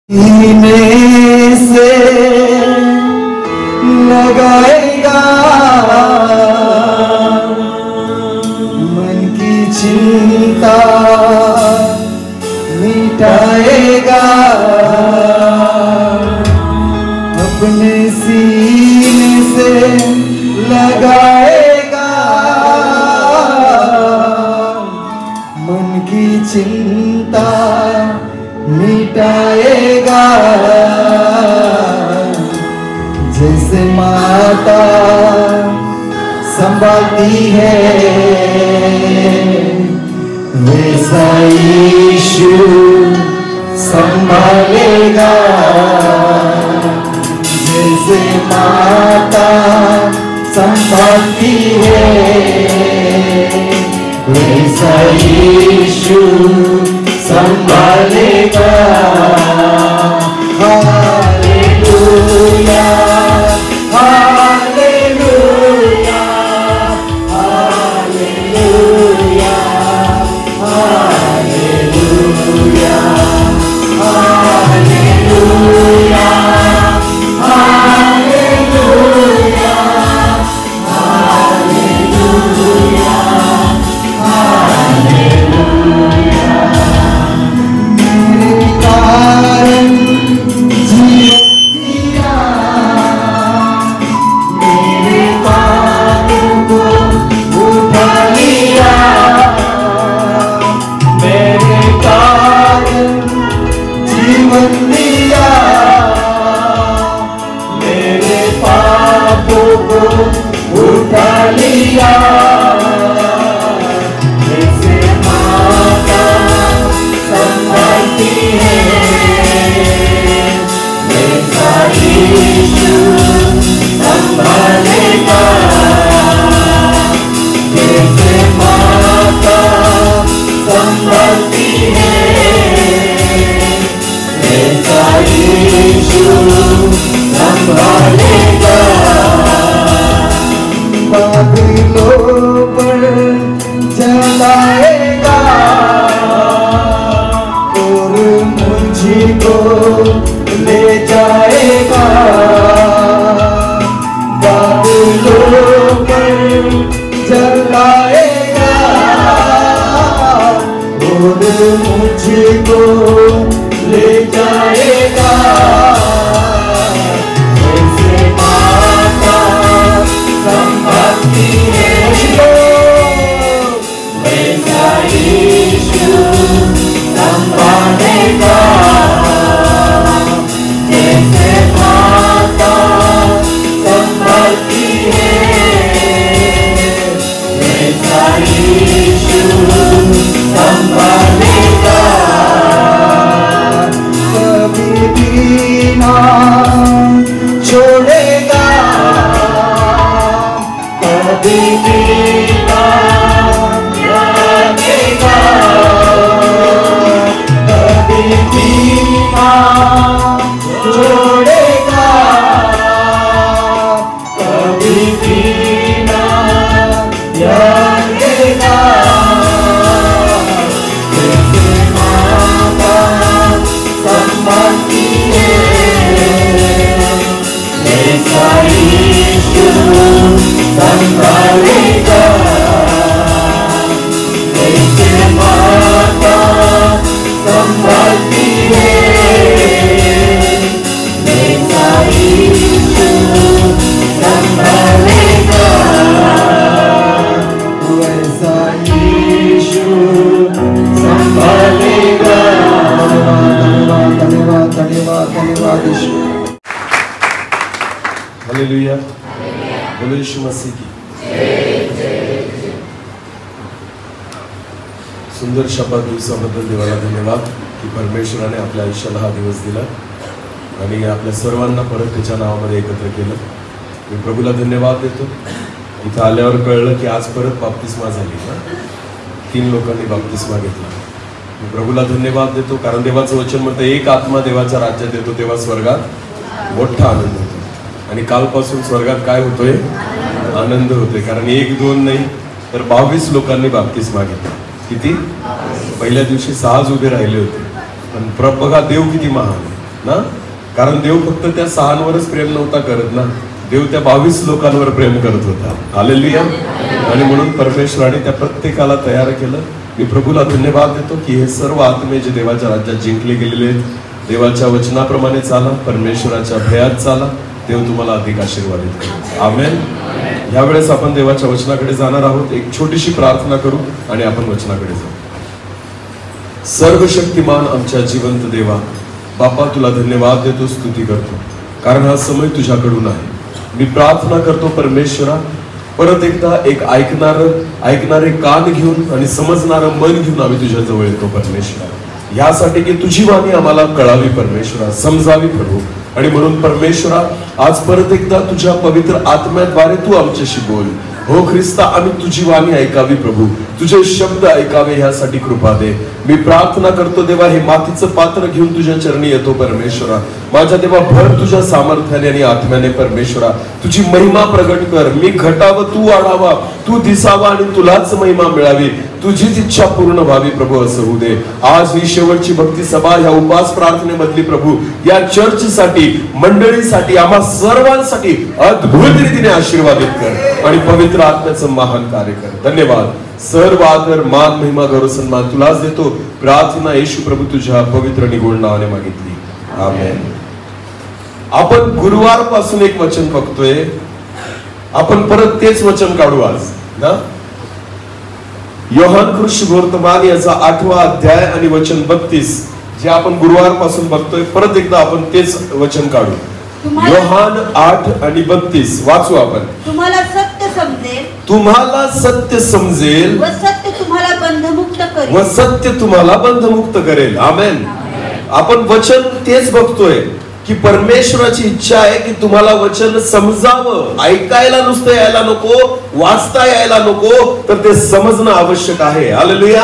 सीने से लगाएगा मन की चिंता मिटाएगा अपने सीने से लगाएगा मन की चिंता मिटाएगा जैसे माता संभालती है वैसा यीशु संभालेगा जैसे माता संभालती है वैसा यीशु संभालेगा। Hallelujah hallelujah hallelujah hallelujah hallelujah hallelujah hallelujah hallelujah मेरे कारण जीवन दिया मेरे पापों को उठा लिया मेरे कारण जीवन दिया मेरे पापों को उठा लिया जैसे माता संभालती है वैसा यीशु संभालेगा जैसे माता संभालती है वैसा यीशु संभालेगा। बादलों पर चलाएगा और मुझको ले जाएगा बादलों पर चलाएगा और मुझको ले जाएगा जैसे माता संभालती है वैसा यीशु संभालेगा जैसे माता संभालती है वैसा यीशु संभालेगा कभी भी ना छोड़ेगा कभी भी ना रखेगा कभी भी ना छोड़ेगा कभी भी ना रखेगा जैसे माता संभालती है वैसा यीशु संभालेगा जैसे माता संभालती है वैसा यीशु संभालेगा वैसा यीशु संभालेगा। धन्यवाद धन्यवाद धन्यवाद धन्यवाद ईश्वर। हालेलुया बोलो यीशु मसीह की सुंदर शपथ दिवसाबद्दल देवाला धन्यवाद की परमेश्वराने आपल्या आयुष्याला हा दिवस दिला आणि आपल्या सर्वांना परत त्याच्या नावामध्ये एकत्र केलं। मी प्रभूला धन्यवाद देतो। इथं आल्यावर कळलं की आज परत बाप्तिस्मा झाली ना 3 लोकांनी बाप्तिस्मा घेतला। मी प्रभूला धन्यवाद देतो कारण देवाचं वचन म्हणतं एक आत्मा देवाच्या राज्यात येतो तेव्हा स्वर्गात मोठा आनंद होतो आणि कालपासून स्वर्गात काय होतोय आनंद होतोय कारण 1-2 नाही तर 22 लोकांनी बाप्तिस्मा घेतला। किती? पहिल्या दिवशी 6 उभे राहिले होते, पण बघा देव किती महान आहे। ना, कारण देव फक्त त्या 6वरच प्रेम नव्हता करत ना, देव त्या 22 लोकांवर प्रेम करत होता. हालेलुया. आणि म्हणून परमेश्वराने त्या प्रत्येकाला तयार केलं. मी प्रभूला धन्यवाद देतो की हे सर्व आत्मे जे देवाच्या राज्यात जिंकले गेलेले आहेत, देवाच्या वचनाप्रमाणे चाला, परमेश्वराच्या भयात चाला. देव तुम्हाला अधिक आशीर्वादित करेल. आमेन. यावेळेस आपण देवाच्या वचनाकडे जाणार आहोत. एक छोटीशी प्रार्थना करू आणि आपण वचनाकडे जाऊ. सर्वशक्तिमान आमच्या जिवंत देवा, बापा तुला धन्यवाद देतो, स्तुती करतो, कारण हा समय तुझ्याकडून आहे. मी प्रार्थना करतो परमेश्वरा, परत एकदा एक ऐकणारे कान घेऊन आणि समजणारं मन घेऊन आम्ही तुझ्या जवळ येतो परमेश्वरा, यासाठी की तुझी वाणी आम्हाला कळावी परमेश्वरा, समजावी प्रभू. आणि म्हणून परमेश्वरा, आज परत एकदा तुझ्या पवित्र आत्म्याद्वारे तू आमच्याशी बोल. हो ख्रिस्ता, आम्ही तुझी वाणी ऐकावी प्रभू, तुझे शब्द ऐकावे, यासाठी कृपा दे. मी प्रार्थना करतो देवा, हे मातीचं पात्र घेऊन तुझ्या चरणी येतो परमेश्वरा. माझ्या देवा, भर तुझ्या सामर्थ्याने आणि आत्म्याने परमेश्वरा, तुझी महिमा प्रगट कर. मी घटावं, तू वाढावा, तू दिसावा आणि तुलाच महिमा मिळावी, तुझीच इच्छा पूर्ण व्हावी प्रभू, असं होऊ दे. आज ही शेवटची भक्ती सभा ह्या उपास प्रार्थनेमधली प्रभू, या चर्चसाठी, मंडळीसाठी, आम्हा सर्वांसाठी अद्भुत रीतीने आशीर्वादित कर आणि पवित्र आत्म्याचं महान कार्य कर. धन्यवाद. सर्व आदर, मान, महिमा, गौरव, सन्मान तुलाच देतो. प्रार्थना येशू प्रभू तुझ्या पवित्र निगुण नावाने मागितली. आमेन. आपण गुरुवार पासून एक वचन बघतोय. आपण परत तेच वचन काढू आज ना. योहान सुवर्तमान याचा 8वा अध्याय आणि वचन 32 जे आपण गुरुवार पासून बघतोय. परत एकदा आपण तेच वचन काढू. योहान 8 आणि 32 वाचू आपण. तुम्हाला सत्य समजेल, तुम्हाला सत्य समजेल व सत्य तुम्हाला बंधमुक्त करेल, व सत्य तुम्हाला बंधमुक्त करेल. आमेन. आपण वचन तेच बघतोय की परमेश्वराची इच्छा आहे की तुम्हाला वचन समजावं. ऐकायला नुसतं यायला नको, वाचता यायला नको, तर ते समजणं आवश्यक आहे. हालेलुया.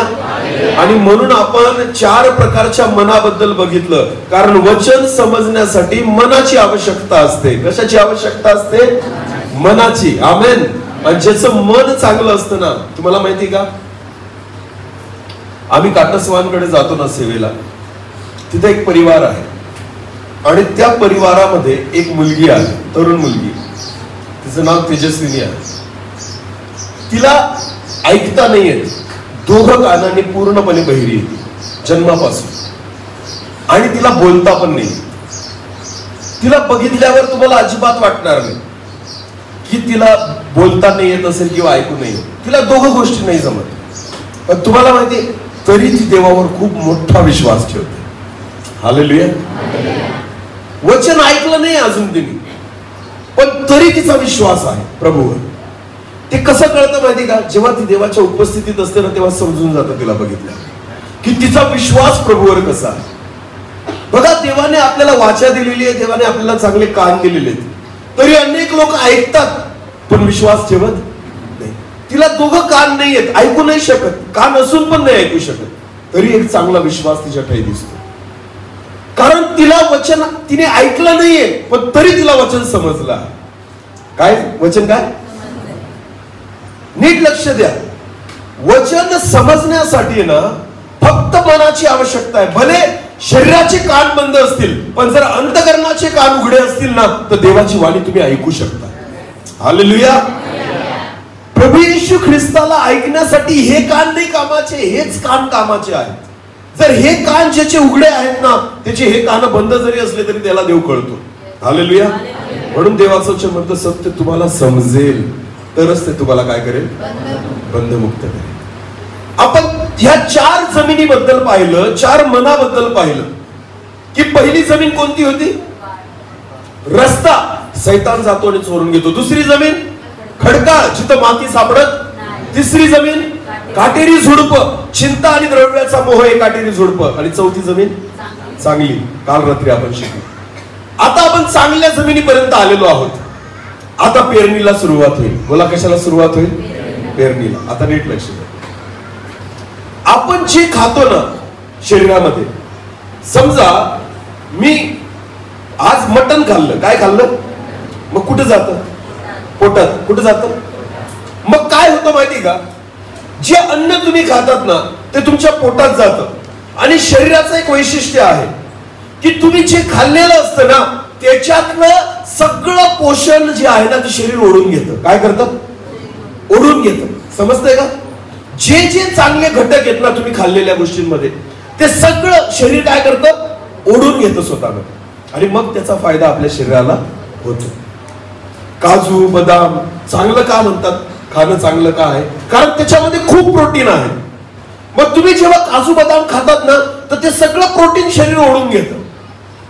आणि म्हणून आपण 4 प्रकारच्या मनाबद्दल बघितलं, कारण वचन समजण्यासाठी मनाची आवश्यकता असते. कशाची आवश्यकता असते? मनाची. आमेन. आणि ज्याचं मन चांगलं असतं ना, तुम्हाला माहिती का, आम्ही काटसवानकडे जातो ना सेवेला, तिथे एक परिवार आहे आणि त्या परिवारामध्ये एक मुलगी आहे, तरुण मुलगी. तिचं नाव तेजस्विनी आहे. तिला ऐकता नाही येत, दोघं कानांनी पूर्णपणे बहिरी आहे जन्मापासून, आणि तिला बोलता पण नाही. तिला बघितल्यावर तुम्हाला अजिबात वाटणार नाही की तिला बोलता नाही येत असेल किंवा ऐकू नाही येत. तिला दोघं गोष्टी नाही जमत. पण तुम्हाला माहिती, तरी ती देवावर खूप मोठा विश्वास ठेवते. हालेलुया. वचन ऐकलं नाही अजून तिने, पण तरी तिचा विश्वास आहे प्रभूवर. ते कसं कळतं माहिती का, जेव्हा ती देवाच्या उपस्थितीत असते ना, तेव्हा समजून जातं तिला बघितलं की तिचा विश्वास प्रभूवर कसा आहे. बघा, देवाने आपल्याला वाचा दिलेली आहे, देवाने आपल्याला चांगले कान दिलेले आहेत, तरी अनेक लोक ऐकतात पण विश्वास ठेवत नाही. तिला दोघं कान नाही आहेत, ऐकू नाही शकत, कान असून पण नाही ऐकू शकत, तरी एक चांगला विश्वास तिच्या ठाई दिसतो. कारण तिला वचन तिने ऐकलं नाहीये, पण तरी तिला वचन समजलं. काय वचन? काय? नीट लक्ष द्या. वचन समजण्यासाठी ना फक्त मनाची आवश्यकता आहे. भले शरीराचे कान बंद असतील, पण जर अंतकरणाचे कान उघडे असतील ना, तर देवाची वाणी तुम्ही ऐकू शकता. हालेलुया. प्रभू येशू ख्रिस्ताला ऐकण्यासाठी हे कान नाही कामाचे, हेच कान कामाचे आहेत. जर हे कान ज्याचे उघडे आहेत ना, त्याचे हे कान बंद जरी असले तरी त्याला देव कळतो. हालेलुया. म्हणून देवाचं वचन म्हणतं, सत्य तुम्हाला समजेल तरच ते तुम्हाला काय करेल? बंधमुक्त करेल. आपण ह्या 4 जमिनीबद्दल पाहिलं, 4 मनाबद्दल पाहिलं की पहिली जमीन कोणती होती? रस्ता, सैतान जातो आणि चोरून घेतो. दुसरी जमीन खडकाळ, जिथं माती सापडत. तिसरी जमीन काटेरी झुडप, चिंता आणि द्रव्याचा मोह हे काटेरी झुडप. आणि चौथी जमीन चांगली, काल रात्री आपण शिकलो. आता आपण चांगल्या जमिनीपर्यंत आलेलो आहोत. आता पेरणीला सुरुवात होईल. बोला, कशाला सुरुवात होईल? पेरणीला. आता नीट लक्ष द्या. आपण जे खातो ना शरीरामध्ये, समजा मी आज मटण खाल्लं, काय खाल्लं, मग कुठं जातं? पोटात. कुठं जातं? मग काय होतं माहिती का, जे अन्न तुम्ही खातात ना ते तुमच्या पोटात जातं. आणि शरीराचं एक वैशिष्ट्य आहे की तुम्ही जे खाल्लेलं असतं ना त्याच्यातलं सगळं पोषण जे आहे ना ते शरीर ओढून घेतं. काय करतं? ओढून घेतं. समजतंय का? जे जे चांगले घटक आहेत ना तुम्ही खाल्लेल्या गोष्टींमध्ये ते सगळं शरीर काय करतं? ओढून घेतं स्वतःला आणि मग त्याचा फायदा आपल्या शरीराला होतो. काजू बदाम चांगलं का म्हणतात? खाणं चांगलं का आहे? कारण त्याच्यामध्ये खूप प्रोटीन आहे. मग तुम्ही जेव्हा काजू बदाम खातात ना तर ते सगळं प्रोटीन शरीर ओढून घेतं.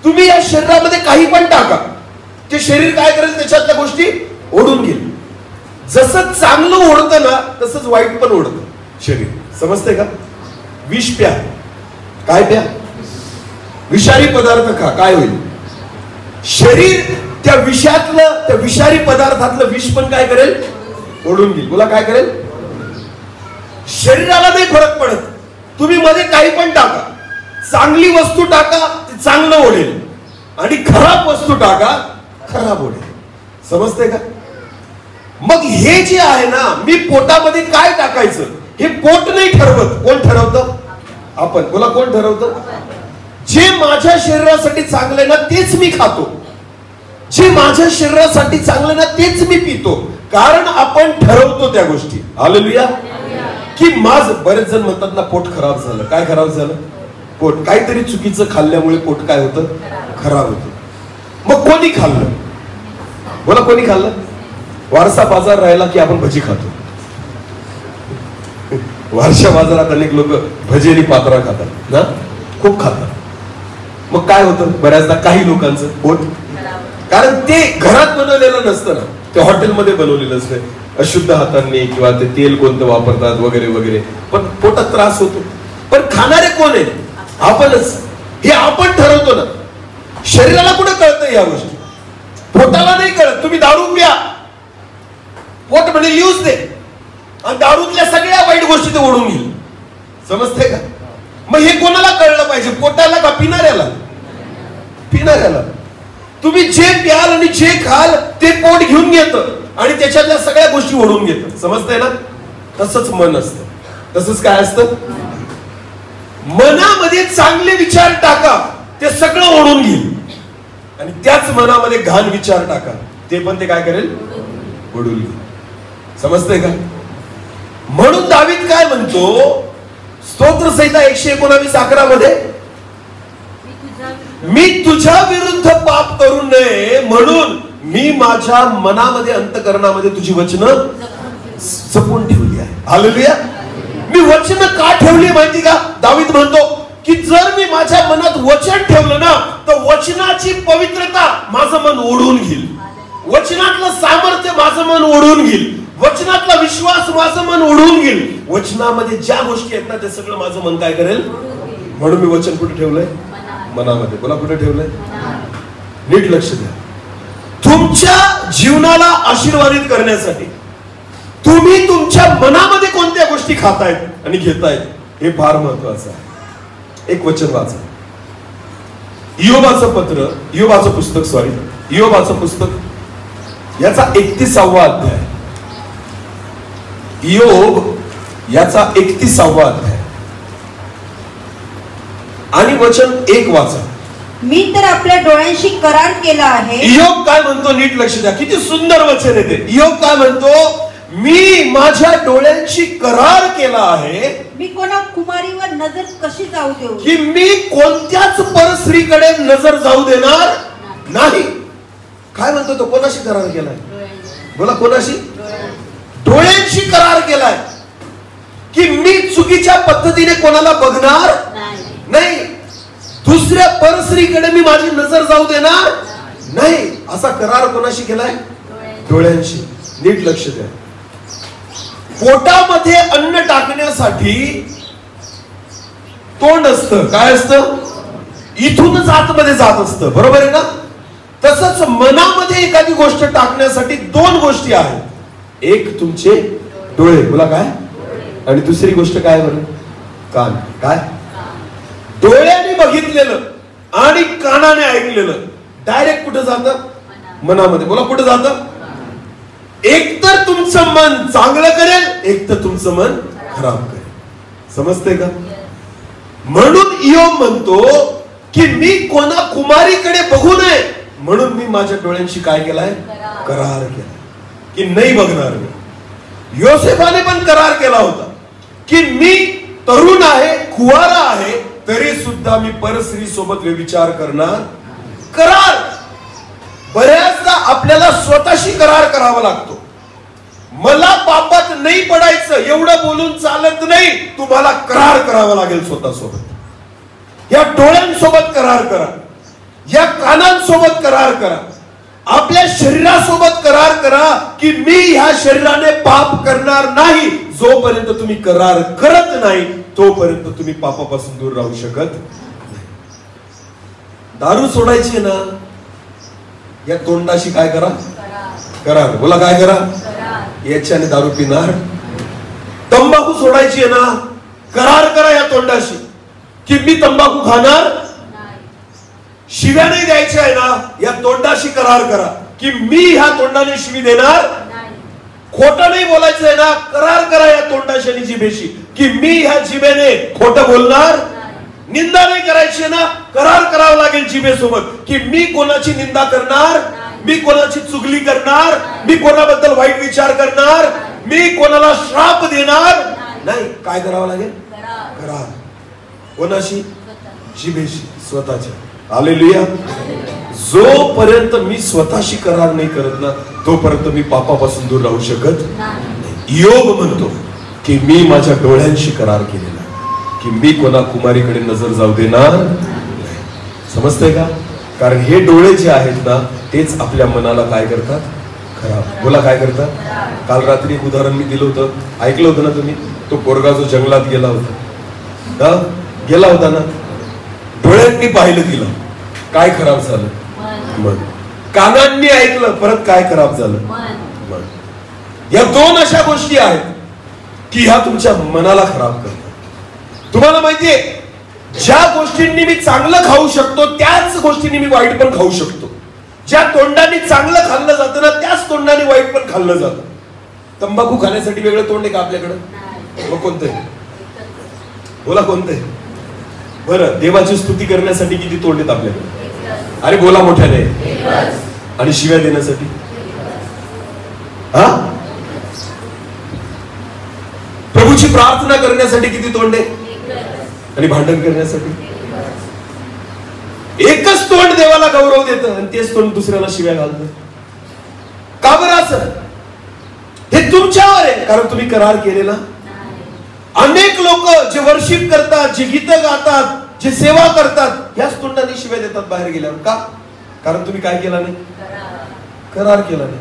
तुम्ही या शरीरामध्ये काही पण टाका ते शरीर काय करेल? त्याच्यातल्या गोष्टी ओढून घेईल. जसं चांगलं ओढतं ना तसंच वाईट पण ओढतं शरीर. समजते का? विष प्या. काय प्या? विषारी पदार्थ खा. काय होईल? शरीर त्या विषातलं त्या विषारी पदार्थातलं विष पण काय करेल? ओढून घेईल. बोला काय करेल? शरीराला नाही फरक पडत. तुम्ही मध्ये काही पण टाका. चांगली वस्तू टाका ते चांगलं ओढेल आणि खराब वस्तू टाका खराब ओढेल. समजते का? मग हे जे आहे ना मी पोटामध्ये काय टाकायचं हे पोट नाही ठरवत. कोण ठरवतं? आपण. बोला कोण ठरवतं? जे माझ्या शरीरासाठी चांगलं ना तेच मी खातो. जे माझ्या शरीरासाठी चांगलं ना तेच मी पितो. कारण आपण ठरवतो त्या गोष्टी. हालेलुया. की माझं बरेच जण म्हणतात ना पोट खराब झालं. काय खराब झालं? पोट. काहीतरी चुकीचं खाल्ल्यामुळे पोट काय होतं? खराब होतं. मग कोणी खाल्लं? बोला कोणी खाल्लं? वारसा बाजार राहिला की आपण भजी खातो. वारशा बाजारात अनेक लोक भजी आणि पात्रा खातात ना, खूप खातात. मग काय होतं? बऱ्याचदा काही लोकांचं पोट, कारण ते घरात बनवलेलं नसतं ना, ते हॉटेलमध्ये बनवलेलं असतं. अशुद्ध हातांनी किंवा ते तेल कोणतं वापरतात वगैरे वगैरे, पण पोटात त्रास होतो. पण खाणारे कोण आहे? आपणच. हे आपण ठरवतो ना. शरीराला कुठं कळतं या गोष्टी? पोटाला नाही कळत. तुम्ही दारू प्या, पोट म्हणजे लिहूच दे आणि दारूतल्या सगळ्या वाईट गोष्टी ते ओढून घेईल. समजते का? मग हे कोणाला कळलं पाहिजे? पोटाला का पिणाऱ्याला? पिणाऱ्याला. तुम्ही जे प्याल आणि जे खाल ते पोट घेऊन घेतं आणि त्याच्यातल्या सगळ्या गोष्टी ओढून घेतं. समजतंय ना? तसंच मन असतं. तसंच काय असतं? मनामध्ये चांगले विचार टाका ते सगळं ओढून घेईल आणि त्याच मनामध्ये घाण विचार टाका ते पण ते काय करेल? ओढून घेईल. समजतंय का? म्हणून दावीद काय म्हणतो स्तोत्र संहिता 119:11 मध्ये, मी तुझ्या विरुद्ध पाप करू नये म्हणून मी माझ्या मनामध्ये अंतःकरणामध्ये तुझी वचनं जपून ठेवली आहे. हालेलुया. मी वचनं का ठेवली माहिती का? दावीद म्हणतो की जर मी माझ्या मनात वचन ठेवलं ना तर वचनाची पवित्रता माझं मन ओढून घेईल. वचनातलं सामर्थ्य माझं मन ओढून घेईल. वचनातला विश्वास माझं मन ओढून घेईल. वचनामध्ये ज्या गोष्टी आहेत ना ते सगळं माझं मन काय करेल? म्हणून मी वचन कुठे ठेवलंय? मनामध्ये. बोला कुठे ठेवलंय? नीट लक्ष द्या. तुमच्या जीवनाला आशीर्वादित करण्यासाठी तुम्ही तुमच्या मनामध्ये कोणत्या गोष्टी खातायत आणि घेतायत हे फार महत्वाचं आहे. एक वचन वाचा. इयोबाचं पुस्तक याचा 31वा अध्याय. इयोब याचा 31वा अध्याय आणि वचन 1 वाचा. मी तर आपल्या डोळ्यांशी करार केला आहे. इयोब काय म्हणतो? नीट लक्ष द्या. किती सुंदर वचन आहे ते. इयोब काय म्हणतो? मी माझ्या डोळ्यांशी करार केला आहे. मी कोणा कुमारीवर नजर कशी जाऊ देऊ? की मी कोणत्याच परस्त्रीकडे नजर जाऊ देणार नाही. काय म्हणतो तो? कोणाशी करार केलाय? बोला कोणाशी? डोळ्यांशी करार केलाय की मी चुकीच्या पद्धतीने कोणाला बघणार नाही. दुसऱ्या परस्त्रीकडे मी माझी नजर जाऊ देणार नाही. असा करार कोणाशी केलाय? डोळ्यांशी. नीट लक्ष द्या. पोटामध्ये अन्न टाकण्यासाठी तोंड असतं. काय असतं? इथूनच आतमध्ये जात असतं. बरोबर आहे ना? तसंच मनामध्ये एखादी गोष्ट टाकण्यासाठी 2 गोष्टी आहेत. एक तुमचे डोळे. बोला काय? आणि दुसरी गोष्ट काय? बरं, कान. काय? डोळ्याने बघितलेलं आणि कानाने ऐकलेलं डायरेक्ट कुठं जातं? मनामध्ये. बोला कुठं जातं? एक तर तुमचं मन चांगलं करेल, एक तर तुमचं मन खराब करेल. समजते का? म्हणून इयोब म्हणतो की मी कोणा कुमारीकडे बघू नये म्हणून मी माझ्या डोळ्यांशी काय केलाय? करार केला की नाही बघणार मी. योसेफाने पण करार केला होता की मी तरुण आहे, कुवारा आहे, तरी सुद्धा मी परस्त्री सोबत व्यभिचार करणार. करार. बऱ्याचदा आपल्याला स्वतःशी करार करावा लागतो. मला पापात नाही पडायचं एवढं बोलून चालत नाही. तुम्हाला करार करावा लागेल स्वतःसोबत. या डोळ्यांसोबत करार करा, या कानांसोबत करार करा, आपल्या शरीरासोबत करार करा की मी ह्या शरीराने पाप करणार नाही. जोपर्यंत तुम्ही करार करत नाही तोपर्यंत तुम्ही पापापासून दूर राहू शकत नाही. दारू सोडायची ना, या तोंडाशी काय करा? करार. बोला काय करा? याच्याने दारू पिणार. तंबाखू सोडायची आहे ना, करार करा या तोंडाशी की मी तंबाखू खाणार. शिव्या नाही द्यायच्या आहे ना, या तोंडाशी करार करा की मी ह्या तोंडाने शिवी देणार. खोटं नाही बोलायचं आहे ना, करार करा या तोंडाशी आणि जिभेशी की मी ह्या जिभेने खोटं बोलणार. निंदा नाही करायची ना, करार करावं लागेल जिभेसोबत की मी कोणाची निंदा करणार, मी कोणाची चुगली करणार, मी कोणाबद्दल वाईट विचार करणार, मी कोणाला श्राप देणार नाही. काय करावं लागेल? करार. कोणाशी? जिभेशी, स्वतःच्या. हालेलुया. जोपर्यंत मी स्वतःशी करार नाही करत ना तोपर्यंत मी पापापासून दूर राहू शकत नाही. योग म्हणतो की मी माझ्या डोळ्यांशी करार केलेला की मी कोणा कुमारीकडे नजर जाऊ देणार नाही. समजतंय का? कारण हे डोळे जे आहेत ना तेच आपल्या मनाला काय करतात? खराब. बोला काय करतात? काल रात्री एक उदाहरण मी दिलं होतं, ऐकलं होतं ना तुम्ही? तो पोरगा जो जंगलात गेला होता, गेला होता ना, डोळ्यांनी पाहिलं तिला, काय खराब झालं? मन. कानांनी ऐकलं, परत काय खराब झालं? मन. या दोन अशा गोष्टी आहेत की ह्या तुमच्या मनाला खराब करतात. तुम्हाला माहितीये, ज्या गोष्टींनी मी चांगलं खाऊ शकतो त्याच गोष्टींनी मी वाईट पण खाऊ शकतो. ज्या तोंडाने चांगलं खाल्लं जातं ना त्याच तोंडाने वाईट पण खाल्लं जातं. तंबाखू खाण्यासाठी वेगळं तोंड आहे का आपल्याकडं? मग कोणतं आहे? बोला कोणतं आहे? बरं, देवाची स्तुती करण्यासाठी किती तोंड आहेत आपल्याकडे? अरे बोला मोठ्याने. आणि शिव्या देण्यासाठी? हा? प्रभूची प्रार्थना करण्यासाठी किती तोंड आहे? आणि भांडण करण्यासाठी? एकच तोंड देवाला गौरव देतं आणि तेच तोंड दुसऱ्याला शिव्या घालतं. का बरं असं? हे तुमच्यावर आहे, कारण तुम्ही करार केलेला. अनेक लोक जे वर्शिप करतात, जे गीतं गातात, जे सेवा करतात, याच तोंडाने शिव्या देतात बाहेर गेल्यावर. का? कारण तुम्ही काय केला नाही? करार केला नाही.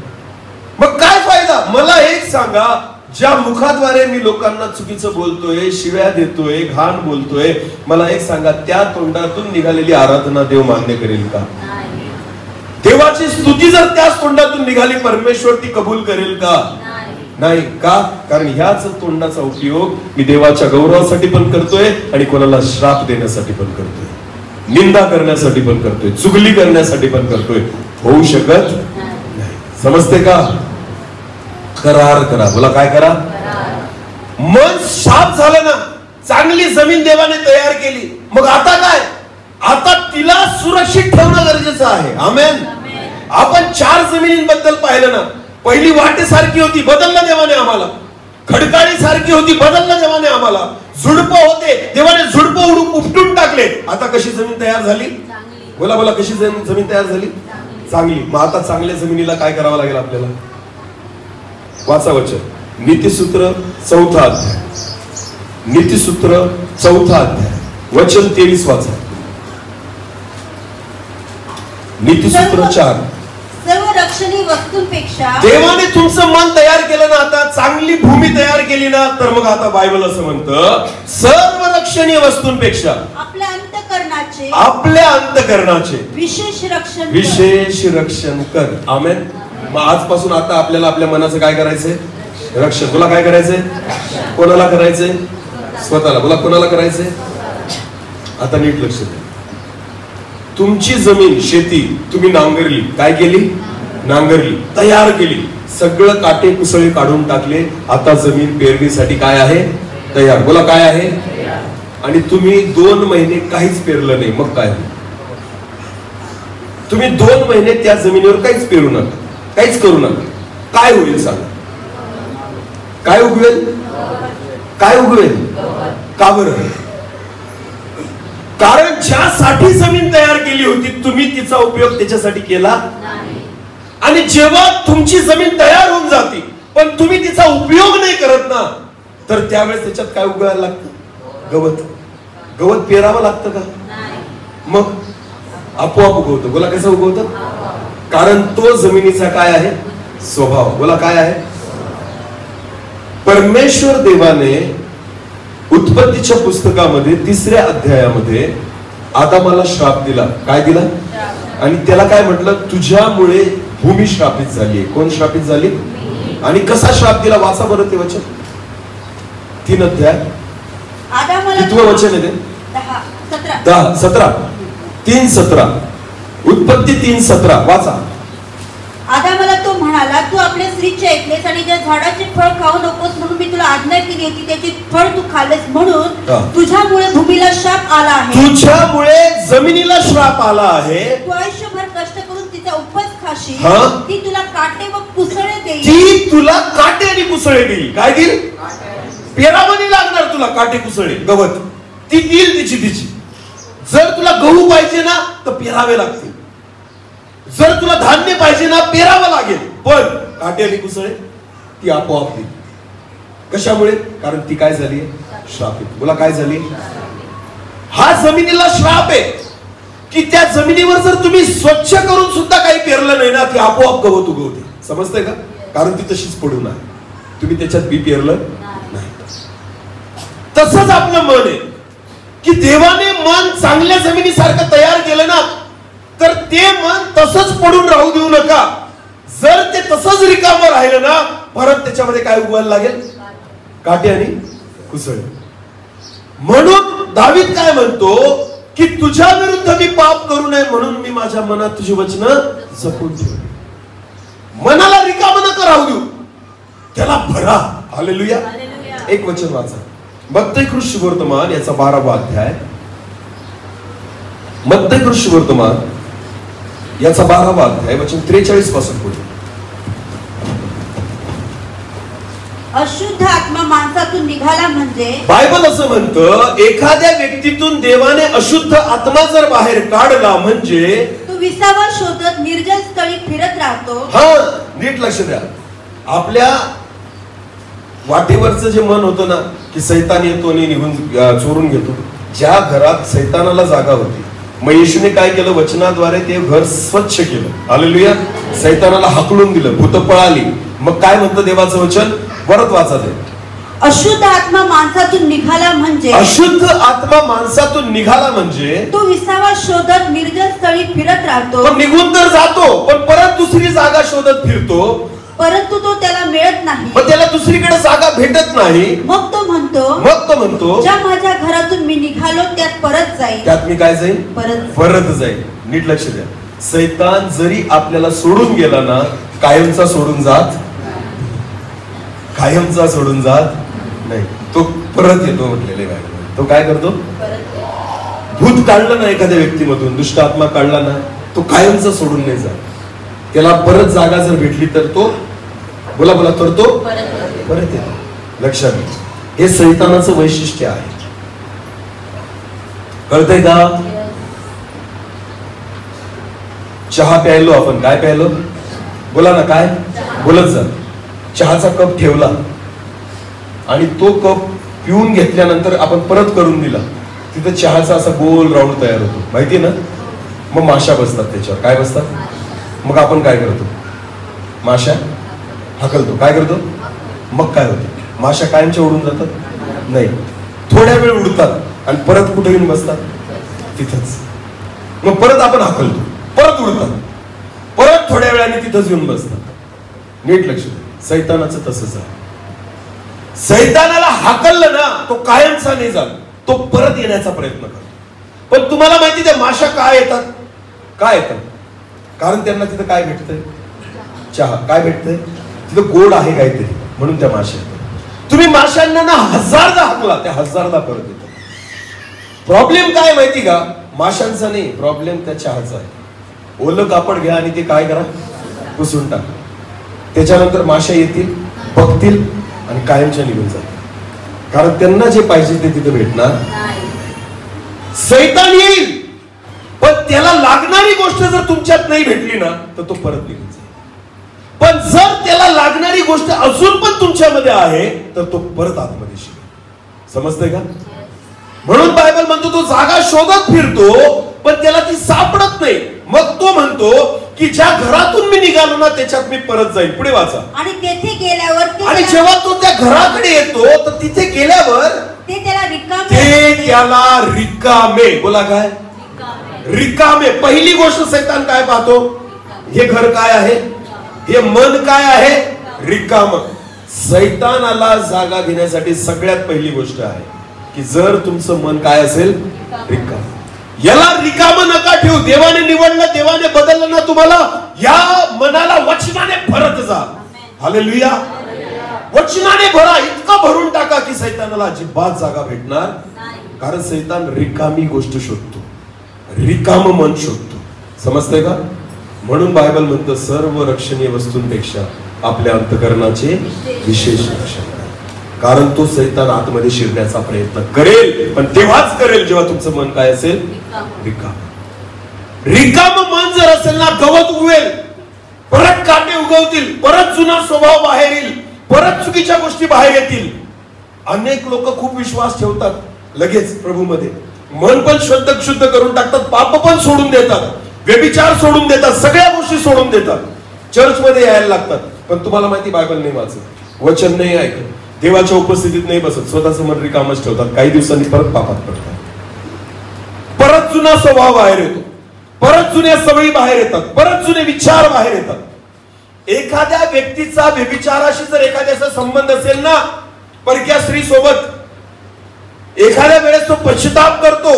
मग काय फायदा? मला एक सांगा, ज्या मुखाद्वारे मी लोकांना चुकीचं बोलतोय, शिव्या देतोय, घाण बोलतोय, मला एक सांगा, त्या तोंडातून निघालेली आराधना देव मान्य करेल का? देवाची स्तुती जर त्याच तोंडातून निघाली, परमेश्वर ती कबूल करेल का? नाही. का? कारण ह्याच तोंडाचा उपयोग मी देवाच्या गौरवासाठी पण करतोय आणि कोणाला श्राप देण्यासाठी पण करतोय, निंदा करण्यासाठी पण करतोय, चुगली करण्यासाठी पण करतोय. होऊ शकत नाही. समजते का? करार करा. बोला काय करा? मन साफ झालं ना, चांगली जमीन देवाने तयार केली, मग आता काय? आता तिला सुरक्षित ठेवणं गरजेचं आहे. आमेन. आपण 4 जमिनींबद्दल पाहिलं ना. पहिली वाटेसारखी होती, बदललं देवाने आम्हाला. खडकाळी सारखी होती, बदललं देवाने आम्हाला. झुडपं होते, देवाने झुडपं उपटून टाकले. आता कशी जमीन तयार झाली? बोला बोला, कशी जमीन तयार झाली? चांगली. मग आता चांगल्या जमिनीला काय करावं लागेल आपल्याला? वाचा वचन, नीतिसूत्र 4था अध्याय. नीतिसूत्र 4था अध्याय वचन 23 वाचा. नीतिसूत्र 4. सर्व रक्षणीय वस्तूंपेक्षा देवाने तुमचं मन तयार केलं ना, आता चांगली भूमी तयार केली ना, तर मग आता बायबल असं म्हणतं, सर्व रक्षणीय वस्तूंपेक्षा आपल्या अंतःकरणाचे विशेष रक्षण कर. आमेन. मग आजपासून आता आपल्याला आपल्या मनाचं काय करायचंय? रक्षण. तुला काय करायचंय? कोणाला करायचंय? स्वतःला. बोला कोणाला करायचंय? आता नीट लक्ष द्या. तुमची जमीन, शेती तुम्ही नांगरली. काय केली? नांगरली, तयार केली, सगळं काटे कुसळे काढून टाकले. आता जमीन पेरणीसाठी काय आहे? तयार. बोला काय आहे? आणि तुम्ही 2 महिने काहीच पेरलं नाही, मग काय? तुम्ही 2 महिने त्या जमिनीवर काहीच पेरू नका, काहीच करू नका. काय होईल सांगा? काय उगवेल? काय उगवेल? का बरं? कारण ज्यासाठी जमीन तयार केली होती तुम्ही तिचा उपयोग त्याच्यासाठी केला आणि जेव्हा तुमची जमीन तयार होऊन जाते पण तुम्ही तिचा उपयोग नाही करत ना, तर त्यावेळेस त्याच्यात काय उगवायला लागतं? गवत. गवत पेरावं लागतं का? मग आपोआप उगवतं. बोला कसं उगवतं? कारण तो जमिनीचा काय आहे? स्वभाव. बोला काय आहे? परमेश्वर देवाने उत्पत्तीच्या पुस्तकामध्ये 3ऱ्या अध्यायामध्ये आदामाला श्राप दिला. काय दिला? आणि त्याला काय म्हटलं? तुझ्यामुळे भूमी श्रापित झाली. कोण श्रापित झाली? आणि कसा श्राप दिला? वाचा बरं ते वचन. 3 अध्याय कितवं वचन आहे ते? 17. 3:17. उत्पत्ती 3:17 वाचा. आदामाला तो म्हणाला, तू आपल्या स्त्रीचे ऐकलेस आणि ज्या झाडाचे फळ खाऊ नकोस म्हणून मी तुला आज्ञा केली होती त्याची फळ तू खाल्लेस म्हणून तुझ्यामुळे भूमीला श्राप आला आहे. तुझ्यामुळे जमिनीला श्राप आला आहे. तू आयुष्यभर कष्ट करून तिचा उपज खाशील. ती तुला काटे व कुसळे देईल. ती तुला काटे आणि कुसळे देईल. काय देईल? पेरावं नाही लागणार तुला काटे कुसळे गवत. ती देईल तिची. जर तुला गहू पाहिजे ना तर पेरावे लागतील. जर तुला धान्य पाहिजे ना पेरावं लागेल. पण काटे आणि कुसळे ती आपोआप देईल. कशामुळे? कारण ती काय झाली? श्रापित. बोला काय झाली? हा जमिनीला श्राप आहे की त्या जमिनीवर जर तुम्ही स्वच्छ करून सुद्धा काही पेरलं नाही ना ती आपोआप गवत उगवते. समजतंय का? कारण ती तशीच पडून आहे. तुम्ही त्याच्यात बी पेरलं नाही. तसंच आपलं मन आहे की देवाने मन चांगल्या जमिनीसारखं तयार केलं ना तर ते मन तसंच पडून राहू देऊ नका. जर ते तसंच रिकामं राहिलं ना परत त्याच्यामध्ये काय उगवायला लागेल? काटे आणि कुसळे. म्हणून दावीद काय म्हणतो की तुझ्या विरुद्ध मी पाप करू नये म्हणून मी माझ्या मनात तुझी वचनं जपून ठेवली. मनाला रिकामं नका राहू देऊ, त्याला भरा. हालेलुया. एक वचन वाचा. मत्तई शुभवर्तमान याचा 12वा अध्याय. मत्तई शुभवर्तमान याचा 12वा अध्याय वचन 43 पासून पुढे. अशुद्ध आत्मा माणसातून निघाला म्हणजे बायबल असं म्हणतं एखाद्या व्यक्तीतून देवाने अशुद्ध आत्मा जर बाहेर काढला म्हणजे तो विसावा शोधत निर्जन स्थळी फिरत राहतो. हा नीट लक्ष द्या. आपल्या वाटेवरचं जे मन होतं ना की सैतान येतो आणि निघून चोरून घेतो. ज्या घरात सैतानाला जागा होती मग येशूने काय केलं? वचनाद्वारे ते घर स्वच्छ केलं. हालेलुया. सैतानाला हाकलून दिलं. भूत पळाली. मग काय म्हणतं देवाचं वचन? परत वाचा ते. अशुद्ध आत्मा माणसातून निघाला म्हणजे अशुद्ध आत्मा माणसातून निघाला म्हणजे तो विसावा शोधत निर्जन स्थळी फिरत राहतो. पण निघून तर जातो पण परत दुसरी जागा शोधत फिरतो. परंतु तो त्याला मिळत नाही. मग त्याला दुसरीकडे जागा भेटत नाही. मग तो म्हणतो ज्या माझ्या घरातून मी निघालो त्यात परत जाईल. त्यात मी काय जाईल? परत जाईल. नीट लक्ष द्या. सैतान जरी आपल्याला सोडून गेला ना कायमचा सोडून जात नाही. तो परत येतो म्हटलेले काय. तो काय करतो? भूत काढलं ना एखाद्या व्यक्तीमधून, दुष्ट आत्मा काढला ना तो कायमचा सोडून नाही जात. त्याला परत जागा जर भेटली तर तो बोला तर तो परत येतो. लक्षात घ्या. हे सैतानाचं वैशिष्ट्य आहे. कळतंय का? चहा प्यायलो आपण. काय प्यायलो? बोला ना काय? बोलत जा. चहाचा कप ठेवला आणि तो कप पिऊन घेतल्यानंतर आपण परत करून दिला तिथं चहाचा असा गोल राऊंड तयार होतो. माहितीये ना? मग माशा बसतात त्याच्यावर. काय बसतात? मग आपण काय करतो? माशा हाकलतो. काय करतो? मग काय होतं? माशा कायमच्या उडून जातात? नाही. थोड्या वेळ उडतात आणि परत कुठे येऊन बसतात? तिथंच. मग परत आपण हाकलतो, परत उडतात, परत थोड्या वेळाने तिथंच येऊन बसतात. नीट लक्ष द्या. सैतानाचं तसंच आहे. सैतानाला हाकललं ना तो कायमचा नाही जात. तो परत येण्याचा प्रयत्न करतो. पण तुम्हाला माहिती त्या माशा काय येतात? काय येतात? कारण त्यांना तिथं काय भेटतंय? चहा. काय भेटतंय? तिथं गोड आहे काहीतरी म्हणून त्या माशा येतात. तुम्ही माशांना ना 1000दा हाकला त्या 1000दा परत येतात. प्रॉब्लेम काय माहिती का? माशांचा नाही, प्रॉब्लेम त्या चहाचा आहे. ओलं कापड घ्या आणि ते काय करा, पुसून टाका. त्याच्यानंतर माश्या येतील, बघतील आणि कायमच्या निघून जातील. कारण त्यांना जे पाहिजे ते तिथे भेटणार. सैतान येईल, पण त्याला लागणारी गोष्ट जर तुमच्यात नाही भेटली ना तर तो परत निघून जाईल. पण जर त्याला लागणारी गोष्ट अजून पण तुमच्यामध्ये आहे तर तो परत आतमध्ये शिरेल. समजतंय का? म्हणून बायबल म्हणतो तो जागा शोधत फिरतो पण त्याला ती सापडत नाही. मग तो म्हणतो की ज्या घरातून मी निघालो ना त्याच्यात मी परत जाईल. पुढे वाचा. आणि तेथे गेल्यावर आणि जेव्हा तो त्या घराकडे येतो तर तिथे गेल्यावर ते त्याला रिकामे. बोला काय? रिकामे. पहिली गोष्ट सैतान काय पाहतो? हे घर काय आहे, हे मन काय आहे? रिकाम. सैतानाला जागा घेण्यासाठी सगळ्यात पहिली गोष्ट आहे की जर तुमचं मन काय असेल? रिकाम. याला रिकाम नका ठेवू. देवाने निवडलं, देवाने बदललं ना तुम्हाला, या मनाला वचनाने भरत जा. हालेलुया. वचनाने भरा, इतकं भरून टाका की सैतानाला अजिबात जागा भेटणार. कारण सैतान रिकामी गोष्ट शोधतो, रिकाम मन शोधतो. समजतंय का? म्हणून बायबल म्हणतं सर्व रक्षणीय वस्तूंपेक्षा आपल्या अंतःकरणाचे विशेष रक्षण. कारण तो सैतान आतमध्ये शिरण्याचा प्रयत्न करेल, पण तेव्हाच करेल जेव्हा तुमचं मन काय असेल? रिकाम. रिकाम मन जर असेल ना, गवत उगवेल, परत काटे उगवतील, परत जुना स्वभाव बाहेर येईल, परत चुकीच्या गोष्टी बाहेर येतील. अनेक लोक खूप विश्वास ठेवतात लगेच प्रभूमध्ये, मन पण शुद्ध करून टाकतात, पाप पण सोडून देतात, व्यभिचार सोडून देतात, सगळ्या गोष्टी सोडून देतात, चर्च मध्ये यायला लागतात. पण तुम्हाला माहिती बायबल नाही वाचत, वचन नाही ऐकत, देवाच्या उपस्थितीत नाही बसत, स्वतःच मन रिकामच ठेवतात. काही दिवसांनी परत पापात पडतात, परत जुना स्वभाव बाहेर येतो, परत जुन्या सवयी बाहेर येतात, परत जुने विचार बाहेर येतात. एखाद्या व्यक्तीचा व्यभिचाराशी जर एखाद्याचा संबंध असेल ना, परक्या स्त्री सोबत, एखाद्या वेळेस तो पश्चाताप करतो,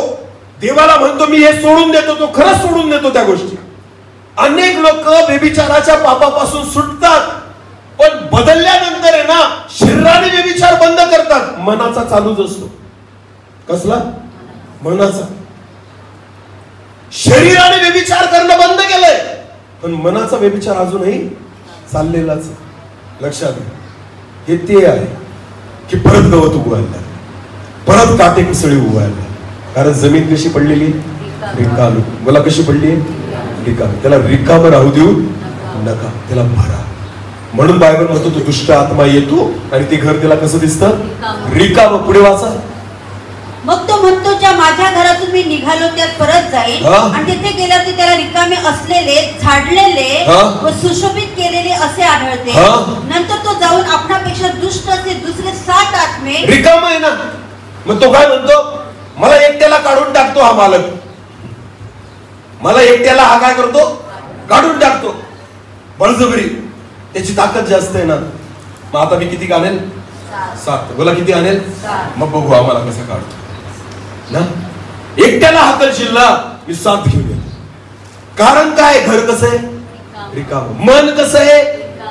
देवाला म्हणतो मी हे सोडून देतो, तो खरंच सोडून देतो त्या गोष्टी. अनेक लोक व्यभिचाराच्या पापापासून सुटतात, पण बदलल्यानंतर आहे ना शरीराने व्यभिचार बंद करतात, मनाचा चालूच असतो. कसला? मनाचा. शरीराने व्यभिचार करणं बंद केलंय, पण मनाचा व्यभिचार अजूनही चाललेलाच. लक्षात घ्या. हे ते आहे की परत गवत उगवायला, परत काटे कुसळी उगवायला. कारण जमीन कशी पडलेली? रिकामी. मला कशी पडली? रिकामी. त्याला रिकाम राहू देऊ नका, त्याला भरा. म्हणून बायबल म्हणतो तो दुष्ट आत्मा येतो आणि ते घर त्याला कसं दिसतं? रिकाम. पुढे वाचा. मग तो म्हणतो ज्या माझ्या घरातून मी निघालो त्यात परत जाईल, आणि तिथे गेल्यावर ते त्याला रिकामे असलेले, झाडलेले व सुशोभित केलेले असे आढळते. नंतर तो जाऊन आपणापेक्षा दुष्ट असे दुसरे 7 आत्मे. रिकाम आहे ना. मग तो काय म्हणतो? मला एकट्याला काढून टाकतो हा मालक, मला एकट्याला हा काय करतो? काढून टाकतो. बळजबरी. त्याची ताकद जास्त आहे ना. मग आता मी किती आणेल? 7. बोला किती आणेल? मग बघू आम्हाला कसा काढतो ना. एकट्याला हाकलशील ना, मी 7 घेऊन येतो. कारण काय? घर कसं आहे? रिकाम. मन कसं आहे?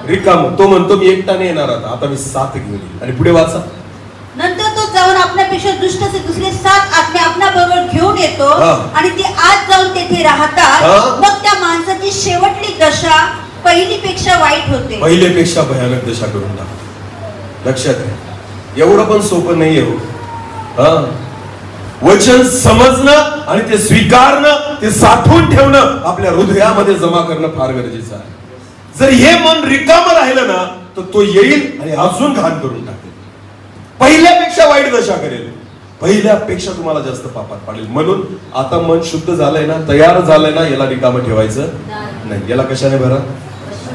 रिकाम. तो म्हणतो मी एकटा नाही येणार, आता मी 7 घेऊन येईल. आणि पुढे वाचा. नंतर तो जाऊन आपल्यापेक्षा दुष्ट असे दुसरे 7 आत्मे आपल्या बरोबर घेऊन येतो आणि ते आज जाऊन तेथे राहतात. मग त्या माणसाची शेवटली दशा पहिलीपेक्षा वाईट होते. पहिलेपेक्षा भयानक दशा करून टाकतो. लक्षात घ्या. एवढं पण सोपं नाहीये हो. वचन समजणं आणि ते स्वीकारणं, ते साठवून ठेवणं, आपल्या हृदयामध्ये जमा करणं फार गरजेचं आहे. जर हे मन रिकाम राहिलं ना तर तो येईल आणि अजून घाण करून टाकेल. पहिल्यापेक्षा वाईट दशा करेल, पहिल्यापेक्षा तुम्हाला जास्त पापात पाडेल. म्हणून आता मन शुद्ध झालंय ना, तयार झालंय ना, याला रिकामं ठेवायचं नाही. याला कशाने भरा?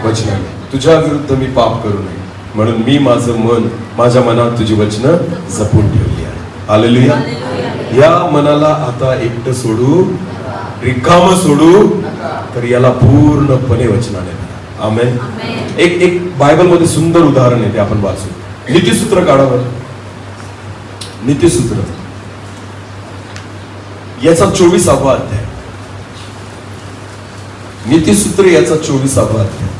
वचनाने. तुझ्या विरुद्ध मी पाप करू नये म्हणून मी माझं मन, माझ्या मनात तुझी वचनं जपून ठेवली आहे. हालेलुया. या मनाला आता एकटं सोडू, रिकाम सोडू, तर याला पूर्णपणे वचनाने भरा. आमेन. एक बायबल मध्ये सुंदर उदाहरण आहे, ते आपण वाचू. नीतिसूत्र काढावं. नीतिसूत्र याचा 24वा अध्याय. नीतिसूत्र याचा 24वा अध्याय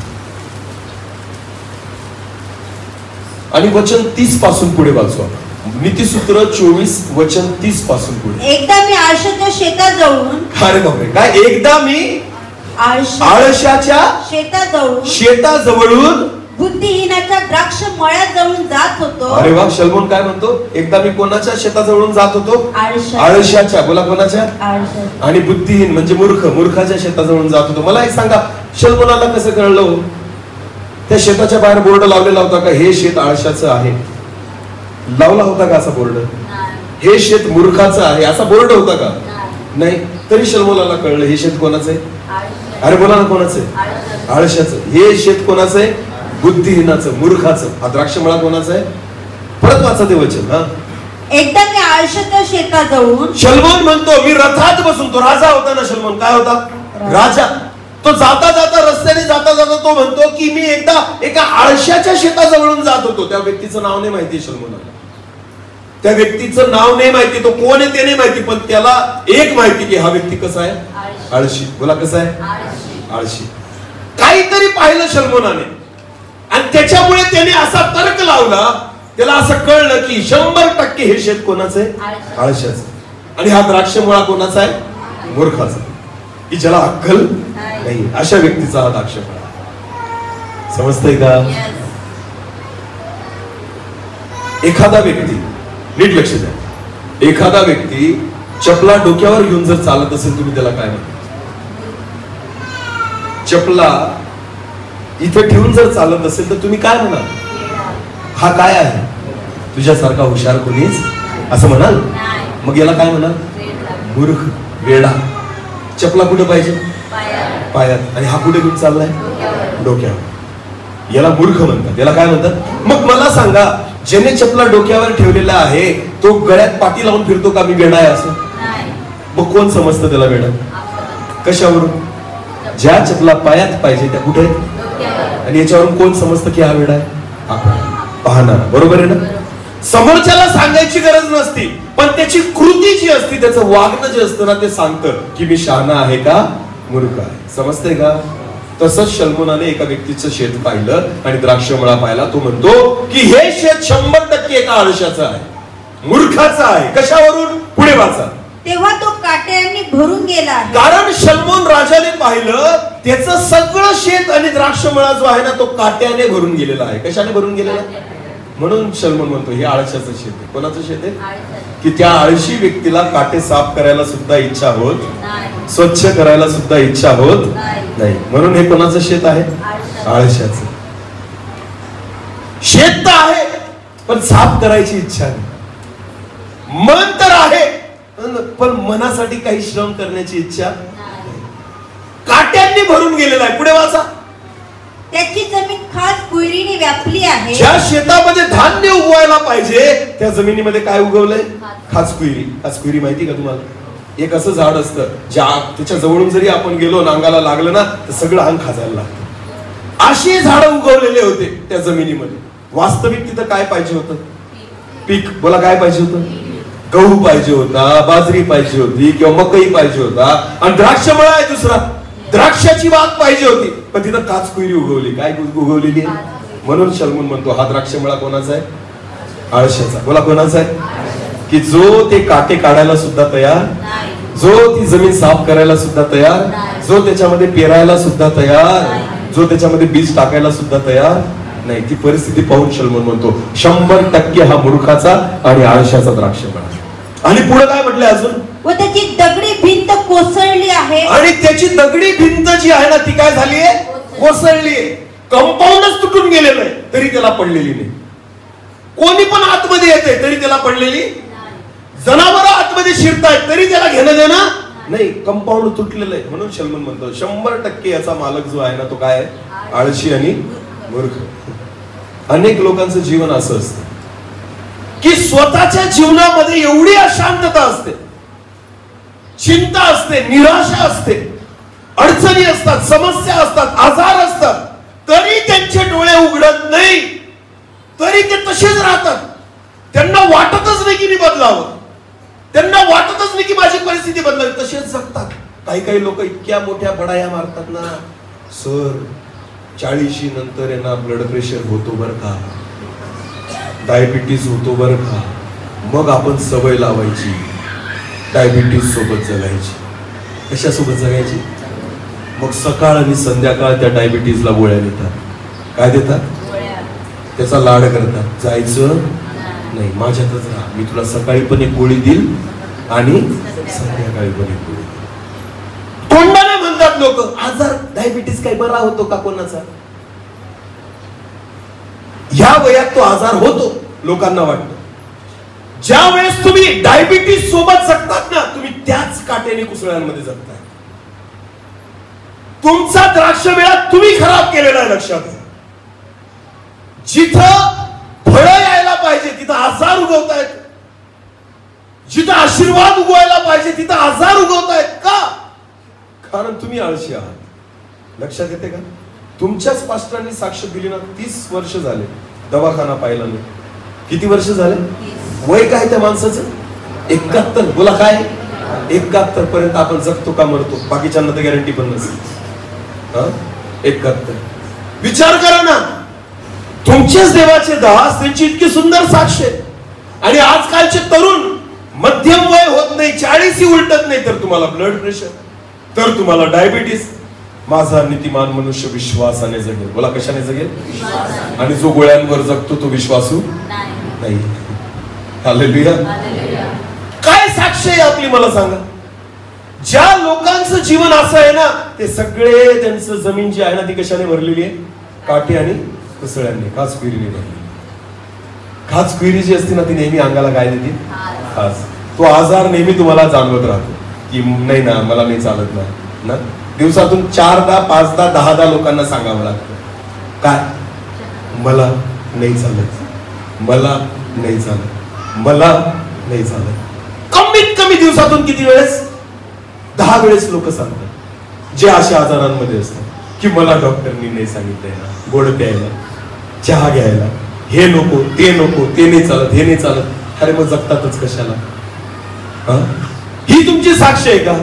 आणि वचन 30 पासून पुढे वाचू आपण. नीतिसूत्र 24 वचन 30 पासून पुढे. एकदा मी आयुष्याच्या शेतात जाऊन. अरे बापरे, काय? एकदा मी आळशाच्या शेताजवळून बुद्धिहीनाच्या द्राक्ष मळ्याजवळून जात होतो. अरे वा, शलमोन काय म्हणतो, एकदा मी कोणाच्या शेताजवळून जात होतो? आळशाच्या. बोला, कोणाच्या? आणि बुद्धिहीन म्हणजे मूर्खाच्या शेताजवळून जात होतो. मला एक सांगा, शलमोनाला कसं कळलं? त्या शेताच्या बाहेर बोर्ड लावलेला होता का, हे शेत आळशाचं आहे? लावला होता का असा बोर्ड? हे शेत मूर्खाचं आहे असा बोर्ड होता का? नाही. तरी शलमोनाला कळलं हे शेत कोणाचं आहे? अरे बोला ना, कोणाचं आहे? आळशाचं. हे शेत कोणाचं आहे? बुद्धिहीनाचं, मूर्खाचं. हा द्राक्षमळा कोणाचा आहे? परत वाचा ते वचन. एकदा मी आळशाच्या शेताजवळून, शलमोन म्हणतो, मी रथात बसून, तो राजा होता ना शलमोन, काय होता? राजा. तो जाता जाता रस्त्याने जाता जाता तो म्हणतो की मी एकदा एका आळशाच्या शेताजवळून जात होतो. त्या व्यक्तीचं नाव नाही माहिती शलमोनाला. त्या व्यक्तीचं नाव नाही माहिती, तो कोण आहे ते नाही माहिती, पण त्याला एक माहिती की हा व्यक्ती कसा आहे? आळशी. बोला, कसा आहे? आळशी. काहीतरी पाहिलं शलमोनाने आणि त्याच्यामुळे त्याने असा तर्क लावला, त्याला असं कळलं की 100% हे शेत कोणाचं आहे? आळशाचं. आणि हा द्राक्षमळा कोणाचा आहे? मूर्खाचा, की ज्याला अक्कल नाही. अशा व्यक्तीचा हा द्राक्षमळा. समजतंय का? एखादा व्यक्ती, नीट लक्ष द्या, एखादा व्यक्ती चपला डोक्यावर घेऊन जर चालत असेल, तुम्ही त्याला काय म्हणता? चपला इथे ठेवून जर चालत असेल तर तुम्ही काय म्हणाल? हा काय आहे? तुझ्यासारखा हुशार कोणीच, असं म्हणाल? मग याला काय म्हणाल? मूर्ख, वेडा. चपला कुठे पाहिजे? पायात. आणि हा कुठे घेऊन चाललाय? डोक्यावर. याला मूर्ख म्हणतात. याला काय म्हणतात? मग मला सांगा, ज्याने चपला डोक्यावर ठेवलेला आहे तो गळ्यात पाटी लावून फिरतो का मी वेडा आहे असं? मग कोण समजतं त्याला वेडा? कशावरून? ज्या चपला पायात पाहिजे त्या कुठे? आणि याच्यावरून कोण समजतं की हा वेडा आहे? आपण पाहणार. बरोबर आहे ना? समोरच्याला सांगायची गरज नसती, पण त्याची कृती जी असते, त्याचं वागणं जे असतं ना, ते सांगतं की मी शहाणा आहे का मूर्ख आहे. समजतंय का? तसंच शलमोनाने एका व्यक्तीचं शेत पाहिलं आणि द्राक्षमळा पाहिला. तो म्हणतो की हे शेत 100% एका आळशाचं आहे, मूर्खाचं आहे. कशावरून? पुढे वाचा. तेव्हा तो काट्यांनी भरून गेला आहे. कारण शलमोन राजाने पाहिलं त्याचं सगळं शेत आणि द्राक्षमळा जो आहे ना, तो काट्याने भरून गेलेला आहे. कशाने भरून गेलेला? म्हणून शलमोन म्हणतो हे आळशाचं शेत आहे. कोणाचं शेत आहे? की त्या आळशी व्यक्तीला काटे साफ करायला सुद्धा इच्छा होत, स्वच्छ करायला सुद्धा इच्छा होत नाही. म्हणून हे कोणाचं शेत आहे? आळशाचं. शेत तर आहे पण साफ करायची इच्छा नाही. मन तर आहे पण मनासाठी काही श्रम करण्याची इच्छा. काट्यांनी भरून गेलेला आहे. पुढे वाचा. त्याची जमीन खास कुयरीने व्यापली आहे. ज्या शेतामध्ये धान्य उगवायला पाहिजे त्या जमिनीमध्ये काय उगवलंय? खास कुयरी. खास कुयरी माहिती का तुम्हाला? एक असं झाड असतं ज्या त्याच्या जवळून जरी आपण गेलो, नांगाला लागलं ना, तर सगळं अंग खाजायला लागतं. अशी झाडं उगवलेले होते त्या जमिनीमध्ये. वास्तविक तिथं काय पाहिजे होतं? पीक. बोला, काय पाहिजे होतं? गहू पाहिजे होता, बाजरी पाहिजे होती, किंवा मकई पाहिजे होता. आणि द्राक्षमळा आहे दुसरा, द्राक्षाची बाग पाहिजे होती, पण तिथं काच कुयरी उगवली. काय उगवलेली आहे? म्हणून शलमोन म्हणतो हा द्राक्षमळा कोणाचा आहे? आळशाचा. बोला, कोणाचा आहे? की जो ते काटे काढायला सुद्धा तयार, जो ती जमीन साफ करायला सुद्धा तयार, जो त्याच्यामध्ये पेरायला सुद्धा तयार, जो त्याच्यामध्ये बीज टाकायला सुद्धा तयार नाही. ती परिस्थिती पाहून शलमोन म्हणतो 100% हा मूर्खाचा आणि आळशाचा द्राक्षमळा. आणि पुढे काय म्हटले अजून? व त्याची दगडी भिंत कोसळली आहे. आणि त्याची दगडी भिंत जी आहे ना, ती काय झाली आहे? कोसळली आहे. कंपाऊंडच तुटून गेलेलं आहे तरी त्याला पडलेली नाही. कोणी पण आतमध्ये येते तरी त्याला पडलेली. जनावरं आतमध्ये शिरतायत तरी त्याला घेणं देणं नाही. कंपाऊंड तुटलेलं आहे. म्हणून शलमोन म्हणतो 100% याचा मालक जो आहे ना, तो काय आहे? आळशी आणि मूर्ख. अनेक लोकांचं जीवन असं असतं की स्वतःच्या जीवनामध्ये एवढी अशांतता असते, चिंता असते, निराशा असते, अडचणी असतात, समस्या असतात, आजार असतात, तरी त्यांचे डोळे उघडत नाही, तरी ते तसेच राहतात. त्यांना वाटतच नाही की मी बदलावं, त्यांना वाटतच नाही की माझी परिस्थिती बदलावी, तसेच जगतात. काही काही लोक इतक्या मोठ्या बडाया मारतात ना, सर 40 नंतर यांना ब्लड प्रेशर होतो बर का, डायबिटीज होतो बर का, मग आपण सवय लावायची डायबिटीज सोबत जगायची. कशा सोबत जगायची? मग सकाळ आणि संध्याकाळ त्या डायबिटीजला गोळ्या देतात. काय देतात? त्याचा लाड करतात. जायचं नाही, माझ्यातच राहा, मी तुला सकाळी पण एक गोळी देईल आणि संध्याकाळी पण एक गोळी देईल. तोंडाने म्हणतात लोक, आजार डायबिटीस काही बरा होतो का कोणाचा? या वयात तो आजार होतो, लोकांना वाटतं. ज्या वेळेस तुम्ही डायबिटीस सोबत जगतात ना, तुम्ही त्याच काट्याने कुसळ्यांमध्ये जगताय. तुमचा द्राक्ष वेळा तुम्ही खराब केलेला आहे, लक्षात घ्या. जिथं फळं यायला पाहिजे तिथं आजार उगवतायत, जिथं आशीर्वाद उगवायला पाहिजे तिथं आजार उगवतायत. का? कारण तुम्ही आळशी आहात. लक्षात येते का? तुमच्याच पास्टरांनी साक्ष दिली ना, 30 वर्ष झाले दवाखाना पाहिला नाही. किती वर्ष झाले? वय काय त्या माणसाचं? 71. बोला काय? 71 पर्यंत आपण जगतो का मरतो? बाकीच्यांना तर गॅरंटी पण नसते. 71. विचार करा ना, तुमचेच देवाचे दास, त्यांची इतकी सुंदर साक्ष आहे. आणि आजकालचे तरुण मध्यम वय होत नाही, 40 उलटत नाही, तर तुम्हाला ब्लड प्रेशर, तर तुम्हाला डायबिटीस. माझा नीतिमान मनुष्य विश्वासाने जगेल. बोला कशाने जगेल? आणि जो गोळ्यांवर जगतो तो विश्वासू नाही. हालेलुया. काय साक्ष आहे आपली मला सांगा? ज्या लोकांचं जीवन असं आहे ना, ते सगळे त्यांचं जमीन जी आहे ना ती कशाने भरलेली आहे? काठी आणि कुसळ्यांनी, खाचकुईरीने भरलेली. खाचकुईरी जी असते ना ती नेहमी अंगाला काय देते? खास. तो आजार नेहमी तुम्हाला जाणवत राहतो की नाही ना, मला नाही चालत ना. दिवसातून 4दा 5दा 10दा लोकांना सांगावं लागतं. काय? मला नाही चालत, मला नाही चालत, मला नाही चालत. कमीत कमी दिवसातून किती वेळेस? 10 वेळेस लोक सांगतात जे अशा आजारांमध्ये असतात की मला डॉक्टरनी नाही सांगितलंय ना गोड प्यायला, चहा घ्यायला, हे नको, ते नको, ते नाही चालत, हे नाही चालत. अरे मग जगतातच कशाला? ही तुमची साक्ष आहे का?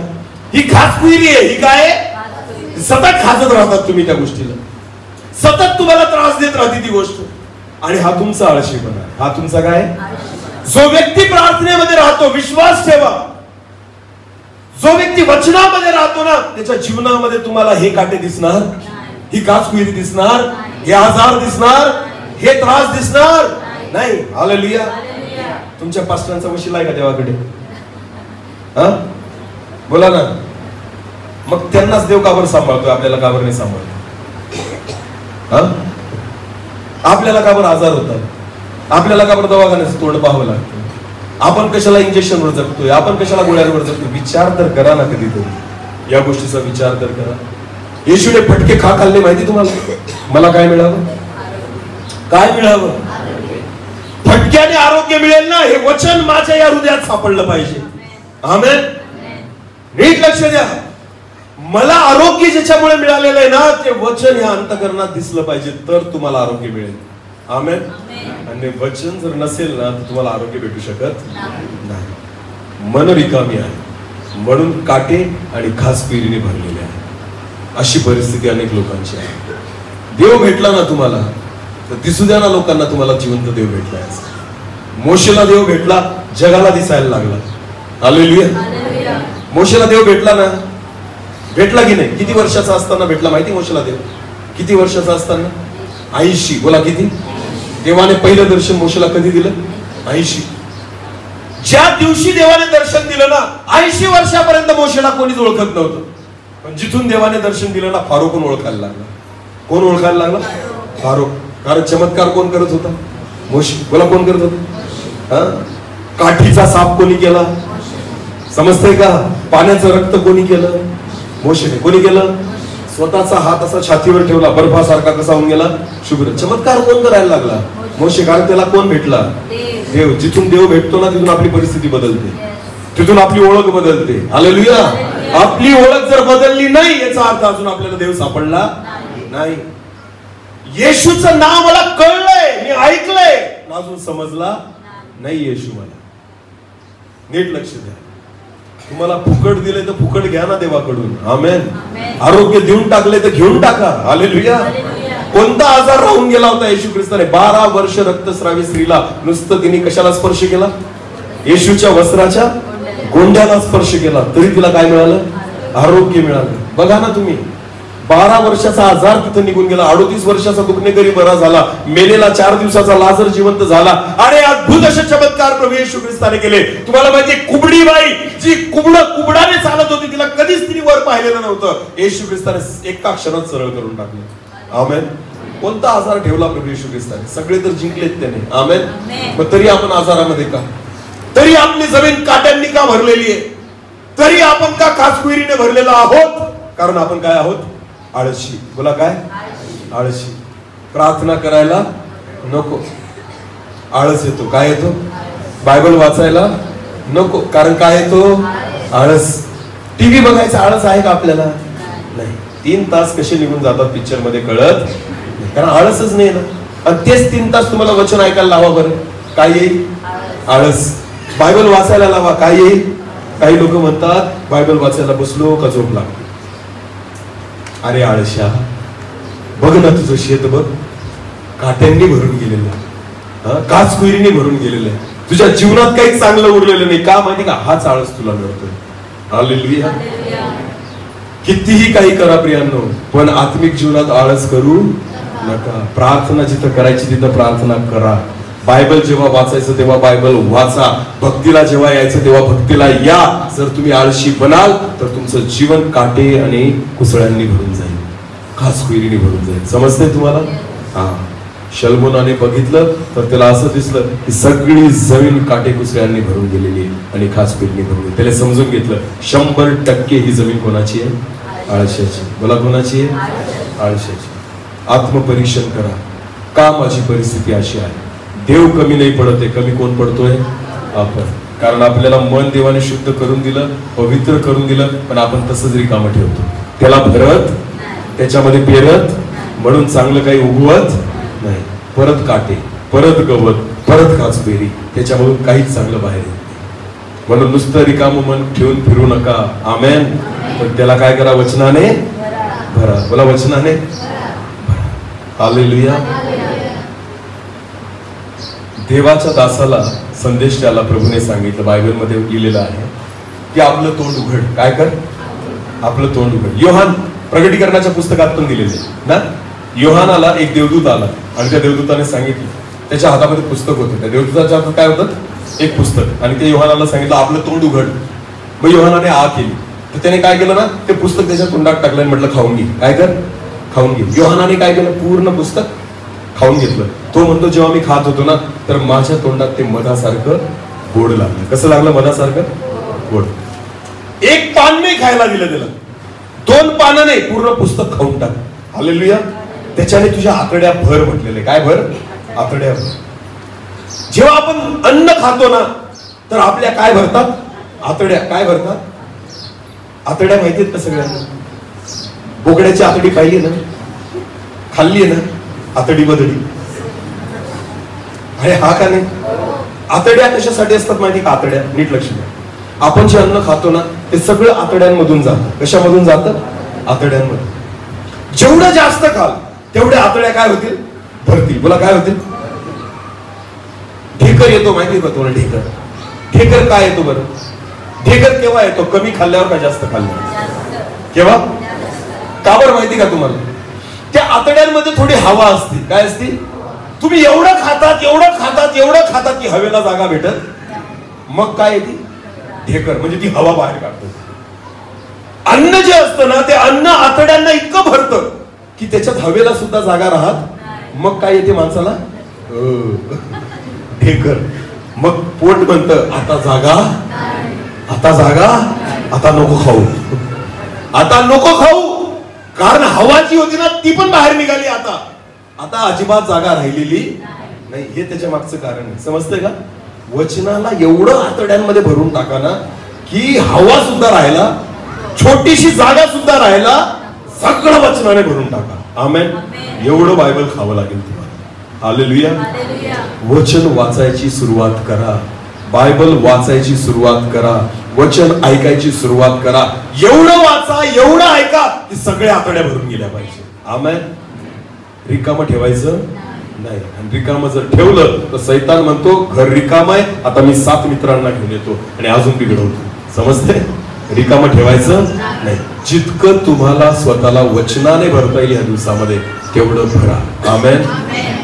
ही खाचकुईरी आहे. ही काय? सतत खाजत राहतात तुम्ही त्या गोष्टीला, सतत तुम्हाला त्रास देत राहते ती गोष्ट. आणि हा तुमचा आळशीपणा. हा तुमचा काय? जो व्यक्ती प्रार्थनेमध्ये राहतो, विश्वास ठेवा, जो व्यक्ती वचनामध्ये राहतो ना, त्याच्या जीवनामध्ये तुम्हाला हे काटे दिसणार, ही खाचकुईरी दिसणार, हे आजार दिसणार, हे त्रास दिसणार नाही. हालेलुया. तुमच्या पास्टरांचा वशीला आहे का देवाकडे? बोला ना. मग त्यांनाच देव काबर सांभाळतोय, आपल्याला काबर नाही सांभाळतो? आपल्याला काबर आजार होतात, आपल्याला काबर दवाखान्याचं तोंड पाहावं लागतं, आपण कशाला इंजेक्शनवर जगतोय, आपण कशाला गोळ्यांवर जगतोय? विचार तर करा ना कधीतरी, या गोष्टीचा विचार तर करा. येशूने फटके खा खाल्ले माहिती तुम्हाला? मला काय मिळावं? काय मिळावं? फटक्याने आरोग्य मिळेल ना, हे वचन माझ्या या हृदयात सापडलं पाहिजे. आमेन. नीट लक्ष द्या. मला आरोग्य ज्याच्यामुळे मिळालेलं आहे ना, ते वचन ह्या अंतःकरणात दिसलं पाहिजे, तर तुम्हाला आरोग्य मिळेल. आमेन. आणि वचन जर नसेल ना तर तुम्हाला आरोग्य भेटू शकत नाही. मन रिकामी आहे म्हणून काटे आणि खाचकुईरीने भरलेले आहे. अशी परिस्थिती अनेक लोकांची आहे. देव भेटला ना तुम्हाला तर दिसू द्या ना लोकांना तुम्हाला जिवंत देव भेटलाय. मोशेला देव भेटला, जगाला दिसायला लागला. हालेलुया. मोशेला देव भेटला ना, भेटला की नाही? किती वर्षाचा असताना भेटला माहिती मोशेला देव? किती वर्षाचा असताना? 80. बोला किती? देवाने पहिलं दर्शन मोशेला कधी दिलं? 80. ज्या दिवशी देवाने दर्शन दिलं ना, 80 वर्षापर्यंत मोशेला कोणीच ओळखत नव्हतं. पण जिथून देवाने दर्शन दिलं ना, फारोकून ओळखायला लागला. कोण ओळखायला लागला? फारोक. कारण चमत्कार कोण करत होता? मोशे. बोला कोण करत होता? काठीचा साप कोणी केला? समजतंय का? पाण्याचं रक्त कोणी केलं? मोशेने. कोणी केलं? स्वतःचा हात असा छातीवर ठेवला, बर्फासारखा कसा होऊन गेला? शुभ्र. चमत्कार कोण करायला लागला? मोशे. कारण त्याला कोण भेटला? देव. जिथून देव भेटतो ना तिथून आपली परिस्थिती बदलते, तिथून आपली ओळख बदलते. हालेलुया. आपली ओळख जर बदलली नाही याचा अर्थ अजून आपल्याला देव सापडला नाही. येशूचं नाव मला कळलंय, मी ऐकलंय, अजून समजला नाही येशू मला. नीट लक्ष द्या. तुम्हाला फुकट दिले तर फुकट घ्या ना देवाकडून. आमेन. आरोग्य देऊन टाकले तर घेऊन टाका. हालेलुया. कोणता आजार राहून गेला होता येशू ख्रिस्ताने? 12 वर्ष रक्तस्रावी स्त्रीला नुसतं तिने कशाला स्पर्श केला? येशूच्या वस्त्राच्या गोंड्याला स्पर्श केला, तरी तिला काय मिळालं? आरोग्य मिळालं. बघा ना तुम्ही, 12 वर्षाचा आजार तिथं निघून गेला, 38 वर्षाचा दुखणेकरी बरा झाला, मेलेला 4 दिवसाचा लाजर जिवंत झाला. आणि अद्भुत असे चमत्कार प्रभू येशू ख्रिस्ताने केले. तुम्हाला माहिती, कुबडी बाई जी कुबडाने चालत होती, तिला कधीच तिने वर पाहिलेलं नव्हतं, येशू ख्रिस्ताने एका क्षणात सरळ करून टाकलं. आमेन. कोणता आजार ठेवला प्रभू येशू ख्रिस्ताने? सगळे तर जिंकलेत त्याने. आमेन. मग तरी आपण आजारामध्ये का? तरी आपली जमीन काट्यांनी का भरलेली आहे? तरी आपण का काचकुईरीने भरलेला आहोत? कारण आपण काय आहोत? आळशी. बोला काय? आळशी. प्रार्थना करायला नको, आळस येतो. काय येतो? बायबल वाचायला नको, कारण काय येतो? आळस. टीव्ही बघायचा आळस आहे का आपल्याला? नाही. 3 तास कसे निघून जातात पिक्चर मध्ये कळत नाही, कारण आळसच नाही ना. आणि तेच 3 तास तुम्हाला वचन ऐकायला लावा, बरं काय येईल? आळस. बायबल वाचायला लावा, काय येईल? काही लोक म्हणतात बायबल वाचायला बसलो का झोप लागते. अरे आळशा, बघ ना तुझं शेत बघ, काट्यांनी भरून गेलेलं, काचकुईरीने भरून गेलेलं आहे. तुझ्या जीवनात काही चांगलं उरलेलं नाही. का माहिती का? हाच आळस तुला मिळतोय. हालेलुया. कितीही काही करा प्रियांनो, पण आत्मिक जीवनात आळस करू नका. प्रार्थना जिथं करायची तिथं प्रार्थना करा. बायबल जेव्हा वाचायचं तेव्हा बायबल वाचा. भक्तीला जेव्हा यायचं तेव्हा भक्तीला या. जर तुम्ही आळशी बनाल तर तुमचं जीवन काटे आणि कुसळ्यांनी भरून जाईल, खासकुईरीने भरून जाईल. समजते तुम्हाला? हा. शल्मोनाने बघितलं तर त्याला असं दिसलं की सगळी जमीन काटे कुसळ्यांनी भरून गेलेली आणि खासकुईरीने भरून गेली. त्याला समजून घेतलं 100% ही जमीन कोणाची आहे? आळशाची. बोला, कोणाची आहे? आळशाची. आत्मपरीक्षण करा. का माझी परिस्थिती अशी आहे? देव कमी नाही पडत आहे, कमी कोण पडतोय? आपण. कारण आपल्याला मन देवाने शुद्ध करून दिलं, पवित्र करून दिलं, पण आपण तसंच रिकामं ठेवतो. त्याला भरत, त्याच्यामध्ये पेरत, म्हणून चांगलं काही उगवत नाही. परत काटे, परत गवत, परत काचबेरी, त्याच्यामधून काहीच चांगलं बाहेर येत नाही. म्हणून नुसतं रिकामं मन ठेवून फिरू नका. आमेन. पण त्याला काय करा? वचनाने भरा. बोला, वचनाने भरा. हालेलुया. देवाच्या दासाला संदेश त्याला प्रभूने सांगितलं, बायबलमध्ये लिहिलेलं आहे की आपलं तोंड उघड. काय कर? आपलं तोंड उघड. योहान प्रगटीकरणाच्या पुस्तकात पण दिलेले ना. योहानाला एक देवदूत आला आणि त्या देवदूताने सांगितलं, त्याच्या हातामध्ये पुस्तक होतं, त्या देवदूताच्या हातात काय होतं? एक पुस्तक. आणि ते योहानाला सांगितलं आपलं तोंड उघड. मग योहानाने आ केली, तर त्याने काय केलं ना, ते पुस्तक त्याच्या तोंडात टाकलं आणि म्हटलं खाऊन घे. काय कर? खाऊन घे. योहानाने काय केलं? पूर्ण पुस्तक खाऊन घेतलं. तो म्हणतो जेव्हा मी खात होतो ना तर माझ्या तोंडात ते मधासारखं गोड लागलं. कसं लागलं? मधासारखं गोड. एक पान नाही खायला दिलं त्याला, 2 पानं नाही, पूर्ण पुस्तक खाऊन टाक. हालेलुया. त्याच्याने तुझ्या आतड्या भर म्हटलेले. काय भर? आतड्या भर. जेव्हा आपण अन्न खातो ना तर आपल्या काय भरतात? आतड्या. काय भरतात? आतड्या माहितीत का सगळ्यांना? बोकड्याची आतडी पाहिली ना? खाल्ली आहे ना? आतडी बदडी. अरे हा का नाही? आतड्या कशासाठी असतात माहिती का? आतड्या नीट लक्ष द्या. आपण जे अन्न खातो ना ते सगळं आतड्यांमधून जातं. कशामधून जातं? आतड्यांमधून. जेवढं जास्त खाल तेवढ्या आतड्या काय होतील? भरतील. बोला, काय होतील? ढेकर येतो माहिती का तुम्हाला? ढेकर. ढेकर काय येतो बरं? ढेकर केव्हा येतो? कमी खाल्ल्यावर का जास्त खाल्ल्यावर? केव्हा? का बरं माहिती का तुम्हाला? त्या आतड्यांमध्ये थोडी हवा असते. काय असते? तुम्ही एवढं खातात, एवढं खातात, एवढं खातात की हवेला जागा भेटत, मग काय येते? ढेकर. म्हणजे ती हवा बाहेर काढतो. अन्न जे असतं ना ते अन्न आतड्यांना इतकं भरतं की त्याच्यात हवेला सुद्धा जागा राहत, मग काय येते माणसाला? ढेकर. मग पोट म्हणतं आता जागा, आता जागा, आता नको खाऊ, आता नको खाऊ. कारण हवा जी होती ना ती पण बाहेर निघाली. आता अजिबात जागा राहिलेली नाही. हे त्याच्या मागचं कारण आहे. समजतंय का? वचनाला एवढं आतड्यांमध्ये भरून टाका ना की हवा सुद्धा राहिला, छोटीशी जागा सुद्धा राहिला, सगळं वचनाने भरून टाका. आमेन. एवढं बायबल खावं लागेल तुम्हाला. हालेलुया. वचन वाचायची सुरुवात करा. बायबल वाचायची सुरुवात करा. वचन ऐकायची सुरुवात करा. एवढं वाचा, एवढं ऐका की सगळ्या आतड्या भरून गेल्या पाहिजे. आमेन. रिकामं ठेवायचं नाही. आणि रिकामं जर ठेवलं तर सैतान म्हणतो घर रिकाम आहे, आता मी 7 मित्रांना घेऊन येतो आणि अजून बिघडवतो. समजते? रिकामं ठेवायचं नाही. जितकं तुम्हाला स्वतःला वचनाने भरता येईल या दिवसामध्ये तेवढं भरा. आमेन.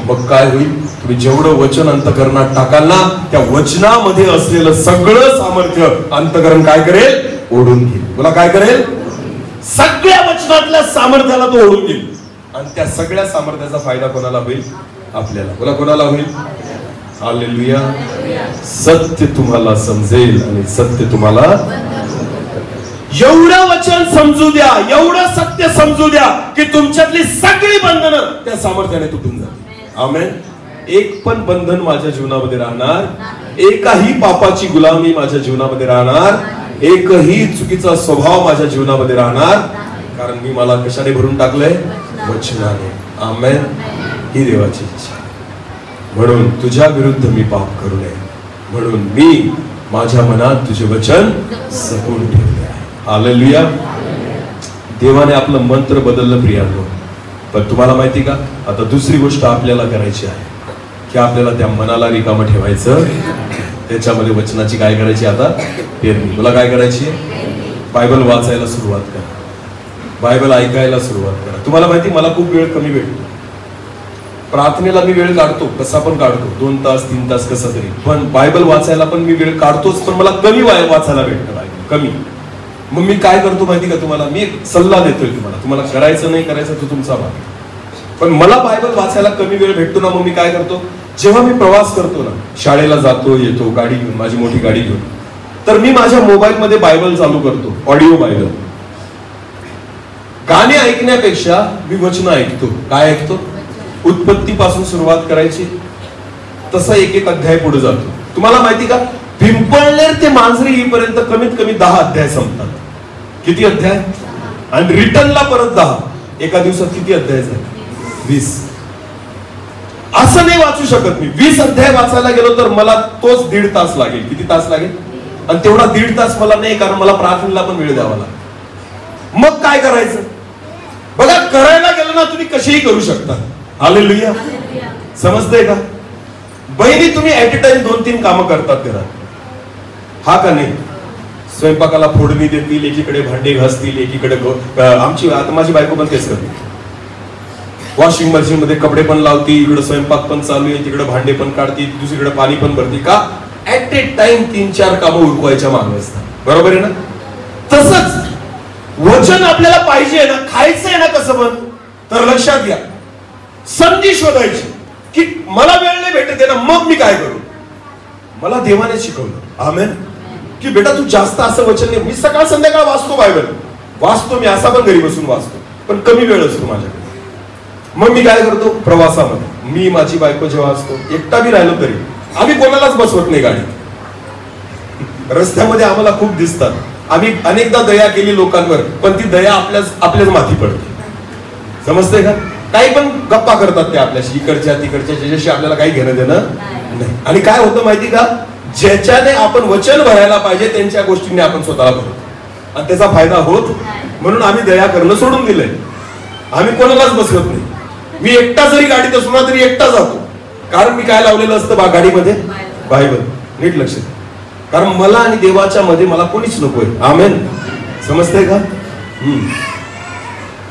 मग काय होईल? तुम्ही जेवढं वचन अंतःकरणात टाकाल ना, त्या वचनामध्ये असलेलं सगळं सामर्थ्य अंतःकरण काय करेल? ओढून घेईल. तुला काय करेल? सगळ्या वचनातल्या सामर्थ्याला तो ओढून घेईल. आणि त्या सगळ्या सामर्थ्याचा फायदा कोणाला होईल? आपल्याला. बोला, कोणाला होईल? हालेलुया. सत्य तुम्हाला समजेल आणि सत्य तुम्हाला, एवढं वचन समजू द्या, एवढं सत्य समजू द्या की तुमच्यातली सगळी बंधनं त्या सामर्थ्याने तुटून जातील. आमेन. एक पण बंधन माझ्या जीवनामध्ये राहणार, एकही पापाची गुलामी माझ्या जीवनामध्ये राहणार, एकही चुकीचा स्वभाव माझ्या जीवनामध्ये राहणार. कारण मी मला कशाने भरून टाकलंय? वचनाने. आमेन. ही देवाची इच्छा. म्हणून तुझ्या विरुद्ध मी पाप करू नये म्हणून मी माझ्या मनात तुझे वचन जपून ठेवले आहे. हालेलुया. देवाने आपलं मंत्र बदललं प्रियांनो. पण तुम्हाला माहिती का, आता दुसरी गोष्ट आपल्याला करायची आहे की आपल्याला त्या मनाला रिकामं ठेवायचं. त्याच्यामध्ये वचनाची काय करायची? आता पेरणी. तुला काय करायची? बायबल वाचायला सुरुवात करा, बायबल ऐकायला सुरुवात करा. तुम्हाला माहिती, मला खूप वेळ कमी भेटतो. प्रार्थनेला मी वेळ काढतो, कसा पण काढतो, 2 तास 3 तास कसा तरी. पण बायबल वाचायला पण मी वेळ काढतोच, पण मला कमी वाचायला भेटतं बायबल, कमी. मग मी काय करतो माहिती का तुम्हाला? मी एक सल्ला देतोय तुम्हाला करायचं नाही करायचं तो तुमचा भाग. पण मला बायबल वाचायला कमी वेळ भेटतो ना, मग मी काय करतो? जेव्हा मी प्रवास करतो ना, शाळेला जातो येतो गाडी घेऊन, माझी मोठी गाडी घेऊन, तर मी माझ्या मोबाईल मध्ये बायबल चालू करतो, ऑडिओ बायबल. गाणे ऐकण्यापेक्षा मी वचन ऐकतो. काय ऐकतो? उत्पत्तीपासून सुरुवात करायची, तसा एक एक अध्याय पुढे जातो. तुम्हाला माहिती का, पिंपळनेर ते मांजरी येईपर्यंत कमीत कमी 10 अध्याय संपतात. किती अध्याय? आणि रिटर्नला परत 10. एका दिवसात किती अध्याय झाले? 20. असं नाही वाचू शकत मी. 20 अध्याय वाचायला गेलो तर मला तोच 1.5 तास लागेल. किती तास लागेल? आणि तेवढा 1.5 तास मला नाही, कारण मला प्रार्थनेला पण वेळ द्यावा लागेल. मग काय करायचं? बघा, करायला गेलं ना तुम्ही कशीही करू शकता. हालेलुया. समजतंय का? बहिणी, तुम्ही ऍट अ टाइम 2-3 कामं करतात घरात, हा का नाही? स्वयंपाकाला फोडणी देतील, एकीकडे भांडे घासतील, एकीकडे माझी बायको पण तेच करते. वॉशिंग मशीन मध्ये कपडे पण लावती, इकडे स्वयंपाक पण चालू आहे, तिकडे भांडे पण काढती, दुसरीकडे पाणी पण भरती. का? ऍट ए टाइम 3-4 कामं उरकवायच्या मागे असतात. बरोबर आहे ना? तसंच वचन आपल्याला पाहिजे ना, खायचंय ना कसं पण, तर लक्षात घ्या, संधी शोधायची की मला वेळ नाही भेटत आहे ना, मग मी काय करू? मला देवाने शिकवलं, आमेन, की बेटा तू जास्त असं वचन नाही. मी सकाळ संध्याकाळ वाचतो, बायबल वाचतो, मी असा पण घरी बसून वाचतो, पण कमी वेळ असतो माझ्याकडे. मग मी काय करतो? प्रवासामध्ये मी माझी बायको जेव्हा असतो, एकटा बी राहिलो तरी आम्ही कोणालाच बसवत नाही गाडीत. रस्त्यामध्ये आम्हाला खूप दिसतात. आम्ही अनेकदा दया केली लोकांवर, पण ती दया आपल्याच माथी पडते. समजते का? काही पण गप्पा करतात ते आपल्याशी, इकडच्या तिकडच्या, ज्याच्याशी आपल्याला काही घेणं देणं नाही. आणि काय होतं माहिती का, ज्याच्याने आपण वचन भरायला पाहिजे त्यांच्या गोष्टींनी आपण स्वतःला भरतो आणि त्याचा फायदा होत. म्हणून आम्ही दया करणं सोडून दिलंय. आम्ही कोणालाच बसवत नाही. मी एकटा जरी गाडीत असलो ना तरी एकटा जातो, कारण मी काय लावलेलं असतं गाडीमध्ये? बायबल. नीट लक्ष द्या, कारण मला आणि देवाच्या मध्ये मला कोणीच नकोय. आमेन. समजतंय का?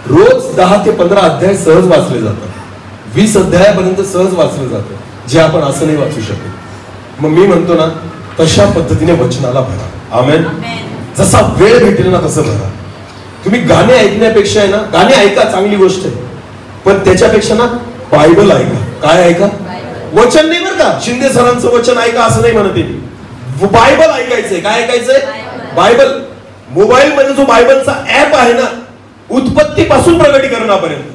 रोज 10 ते 15 अध्याय सहज वाचले जातात. 20 अध्यायापर्यंत सहज वाचलं जातं, जे आपण असं नाही वाचू शकत. मग मी म्हणतो ना, तशा पद्धतीने वचनाला भरा. आमेन. जसा वेळ भेटेल ना तसं भरा. तुम्ही गाणे ऐकण्यापेक्षा आहे ना, गाणे ऐका, चांगली गोष्ट आहे, पण त्याच्यापेक्षा ना बायबल ऐका. काय ऐका? वचन नाही बरं का, शिंदे सरांचं वचन ऐका असं नाही म्हणते मी. बायबल ऐकायचंय. काय ऐकायचंय? बायबल. मोबाईल मध्ये जो बायबलचा ऍप आहे ना, उत्पत्तीपासून प्रगटीकरणापर्यंत,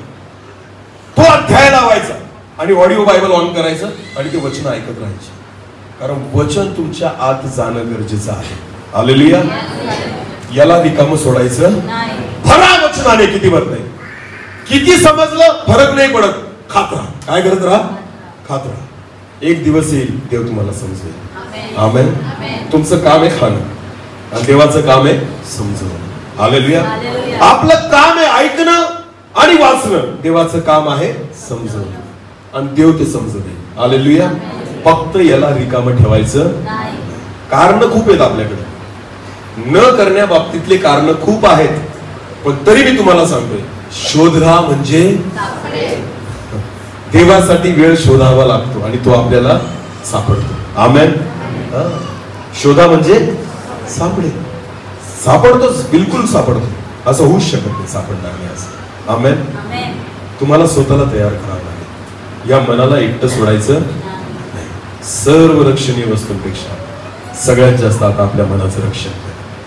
तो अध्याय लावायचा आणि ऑडिओ बायबल ऑन करायचं आणि ते वचन ऐकत राहायचे. कारण वचन तुमच्या आत जाणं गरजेचं आहे. हालेलुया. याला रिकामं सोडायचं. भरा वचनाने. किती भरताय? किती समजलं फरक नाही पडत. खात राहा. काय करत राहा? खात राहा. एक दिवस येईल देव तुम्हाला समजेल. आमेन. तुमचं काम आहे खाणं आणि देवाचं काम आहे समजणं. हालेलुया. आपलं काम आहे ऐकणं आणि वाचणं, देवाचं काम आहे समजवणं आणि देव ते समजणे. हालेलुया. फक्त याला रिकामं ठेवायचं. कारण खूप आहेत आपल्याकडे. न करण्या बाबतीतले कारण खूप आहेत, पण तरी मी तुम्हाला सांगतोय, शोधा म्हणजे देवासाठी वेळ शोधावा लागतो आणि तो आपल्याला सापडतो. आमेन. शोधा म्हणजे सापडे, सापडतोच, बिलकुल सापडतो. असं होऊच शकत नाही सापडणार नाही असं. आमेन. तुम्हाला स्वतःला तयार करावं लागेल. या मनाला एकटं सोडायचं नाही. सर्व रक्षणीय वस्तूंपेक्षा सगळ्यात जास्त आता आपल्या मनाचं रक्षण,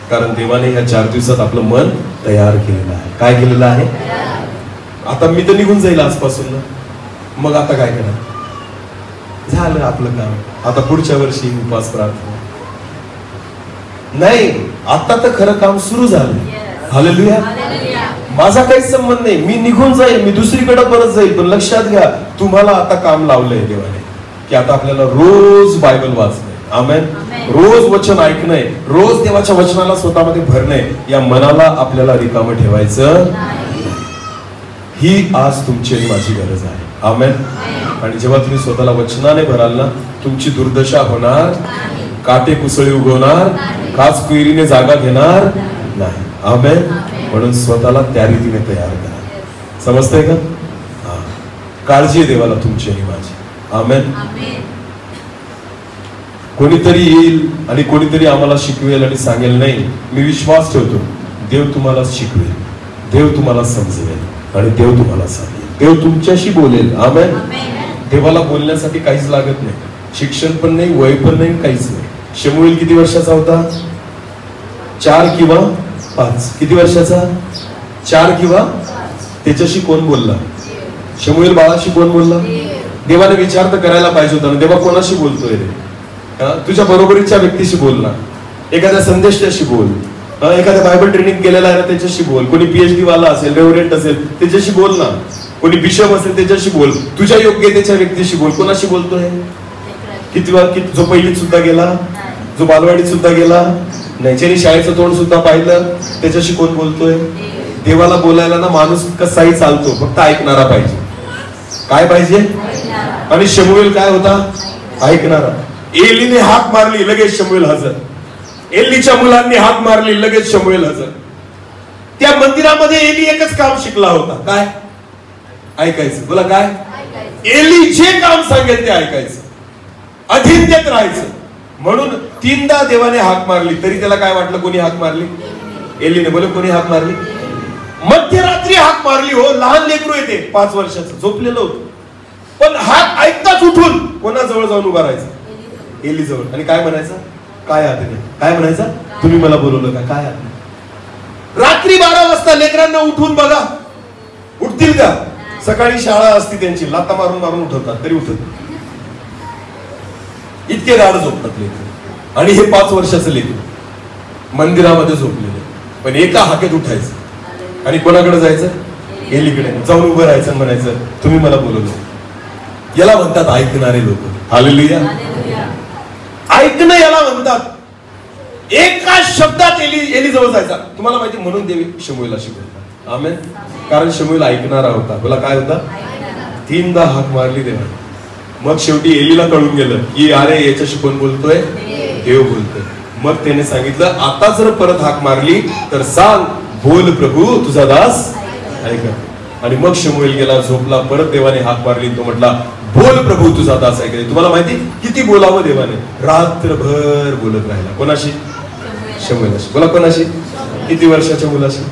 कारण देवाने या 4 दिवसात आपलं मन तयार केलेलं आहे. काय केलेलं आहे? आता मी तर निघून जाईल आजपासून ना, मग आता काय करा, झालं आपलं काम. आता पुढच्या वर्षी उपवास प्रार्थना नाही, आता तर खरं काम सुरू झालं. हालेलुया. माझा काहीच संबंध नाही, मी निघून जाईल, मी दुसरीकडे परत जाईल. पण लक्षात घ्या, तुम्हाला आता काम लावलंय देवाने, की आता आपल्याला रोज बायबल वाचणं, आमेन, रोज वचन ऐकणं, रोज देवाच्या वचनाला स्वतःमध्ये भरणं. या मनाला आपल्याला रिकामं ठेवायचं, ही आज तुमची आणि माझी गरज आहे. आमेन. आणि जेव्हा तुम्ही स्वतःला वचनाने भराल ना, तुमची दुर्दशा होणार, काटे कुसळी उगवणार, काच कुईरीने जागा घेणार नाही. आमेन. म्हणून स्वतःला त्या रीतीने तयार करा. समजतंय का? काळजी आहे देवाला तुमची आणि माझी. आमेन. कोणीतरी येईल आणि कोणीतरी आम्हाला शिकवेल आणि सांगेल, नाही, मी विश्वास ठेवतो, देव तुम्हाला शिकवेल, देव तुम्हाला समजवेल आणि देव तुम्हाला सांगेल, देव तुमच्याशी बोलेल. आमेन. देवाला बोलण्यासाठी काहीच लागत नाही, शिक्षण पण नाही, वय पण नाही, काहीच नाही. शमूएल किती वर्षाचा होता? 4 किंवा 5. किती वर्षाचा? 4 किंवा. त्याच्याशी कोण बोलला? शमूएल बाळाशी कोण बोलला? देवाने विचार तर करायला पाहिजे होता ना, देवा कोणाशी बोलतोय रे? तुझ्या बरोबरीच्या व्यक्तीशी बोल ना, एखाद्या संदेशाशी बोल, एखाद्या बायबल ट्रेनिंग केलेला आहे ना त्याच्याशी बोल, कोणी PhD वाला असेल, रेव्हरंट असेल त्याच्याशी बोल ना, कोणी बिशप असेल त्याच्याशी बोल, तुझ्या योग्यतेच्या व्यक्तीशी बोल. कोणाशी बोलतोय? किती जो पहिलीत सुद्धा गेला, जो बालवाडीत सुद्धा गेला नाही, ज्याने शाळेचं तोंड सुद्धा पाहिलं, त्याच्याशी कोण बोलतोय? देवाला बोलायला ना माणूस कसाही चालतो, फक्त ऐकणारा पाहिजे. काय पाहिजे? आणि शमूएल काय होता? ऐकणारा. एलीने हाक मारली, लगेच शमूएल हजर. एलीच्या मुलांनी हाक मारली, लगेच शमूएल हजर. त्या मंदिरामध्ये एली एकच काम शिकला होता, काय? ऐकायचं. बोला काय? एली जे काम सांगेल ते ऐकायचं, अधीन देत राहायचं. म्हणून 3दा देवाने हाक मारली, तरी त्याला काय वाटलं कोणी हाक मारली? एलीने. बोले कोणी हाक मारली? मध्यरात्री हाक मारली. हो, लहान लेकरू येते 5 वर्षाचं, झोपलेलं होतं, पण हाक ऐकताच उठून कोणाजवळ जाऊन उभा राहायचं? एली जवळ. आणि काय म्हणायचं? काय हात नाही. काय म्हणायचं? तुम्ही मला बोलवलं का? काय हात नाही. रात्री 12 वाजता लेकरांना उठून बघा, उठतील का? सकाळी शाळा असती त्यांची, लाता मारून मारून उठवतात तरी उठत, इतके गाढ झोपतात लेकरं. आणि हे 5 वर्षाचं लेकरं मंदिरामध्ये झोपलेले, पण एका हाकेत उठायचं आणि कोणाकडे जायचं? एलीकडे जाऊन उभं राहायचं, म्हणायचं तुम्ही मला बोलवलं. याला म्हणतात ऐकणारे लोक. हालेलुया. ऐकणं याला म्हणतात. एका शब्दात एली जवळ जायचा. तुम्हाला माहिती, म्हणून देवी शमूएलला शिकवतात. आमेन. कारण शमूएल ऐकणारा होता. बोला काय होता? 3दा हाक मारली देवाने. मग शेवटी एलीला कळून गेलं की अरे याच्याशी कोण बोलतोय? देव बोलतोय. मग त्याने सांगितलं, आता जर परत हाक मारली तर सांग, बोल प्रभू, तुझा दास ऐका. आणि मग शमूएल गेला, झोपला. परत देवाने हाक मारली, तो म्हटला, बोल प्रभू, तुझा दास ऐकले. तुम्हाला माहिती किती बोलावं देवाने? रात्रभर बोलत राहिला. कोणाशी? शमूएलाशी. बोला कोणाशी? किती वर्षाच्या मुलाशी?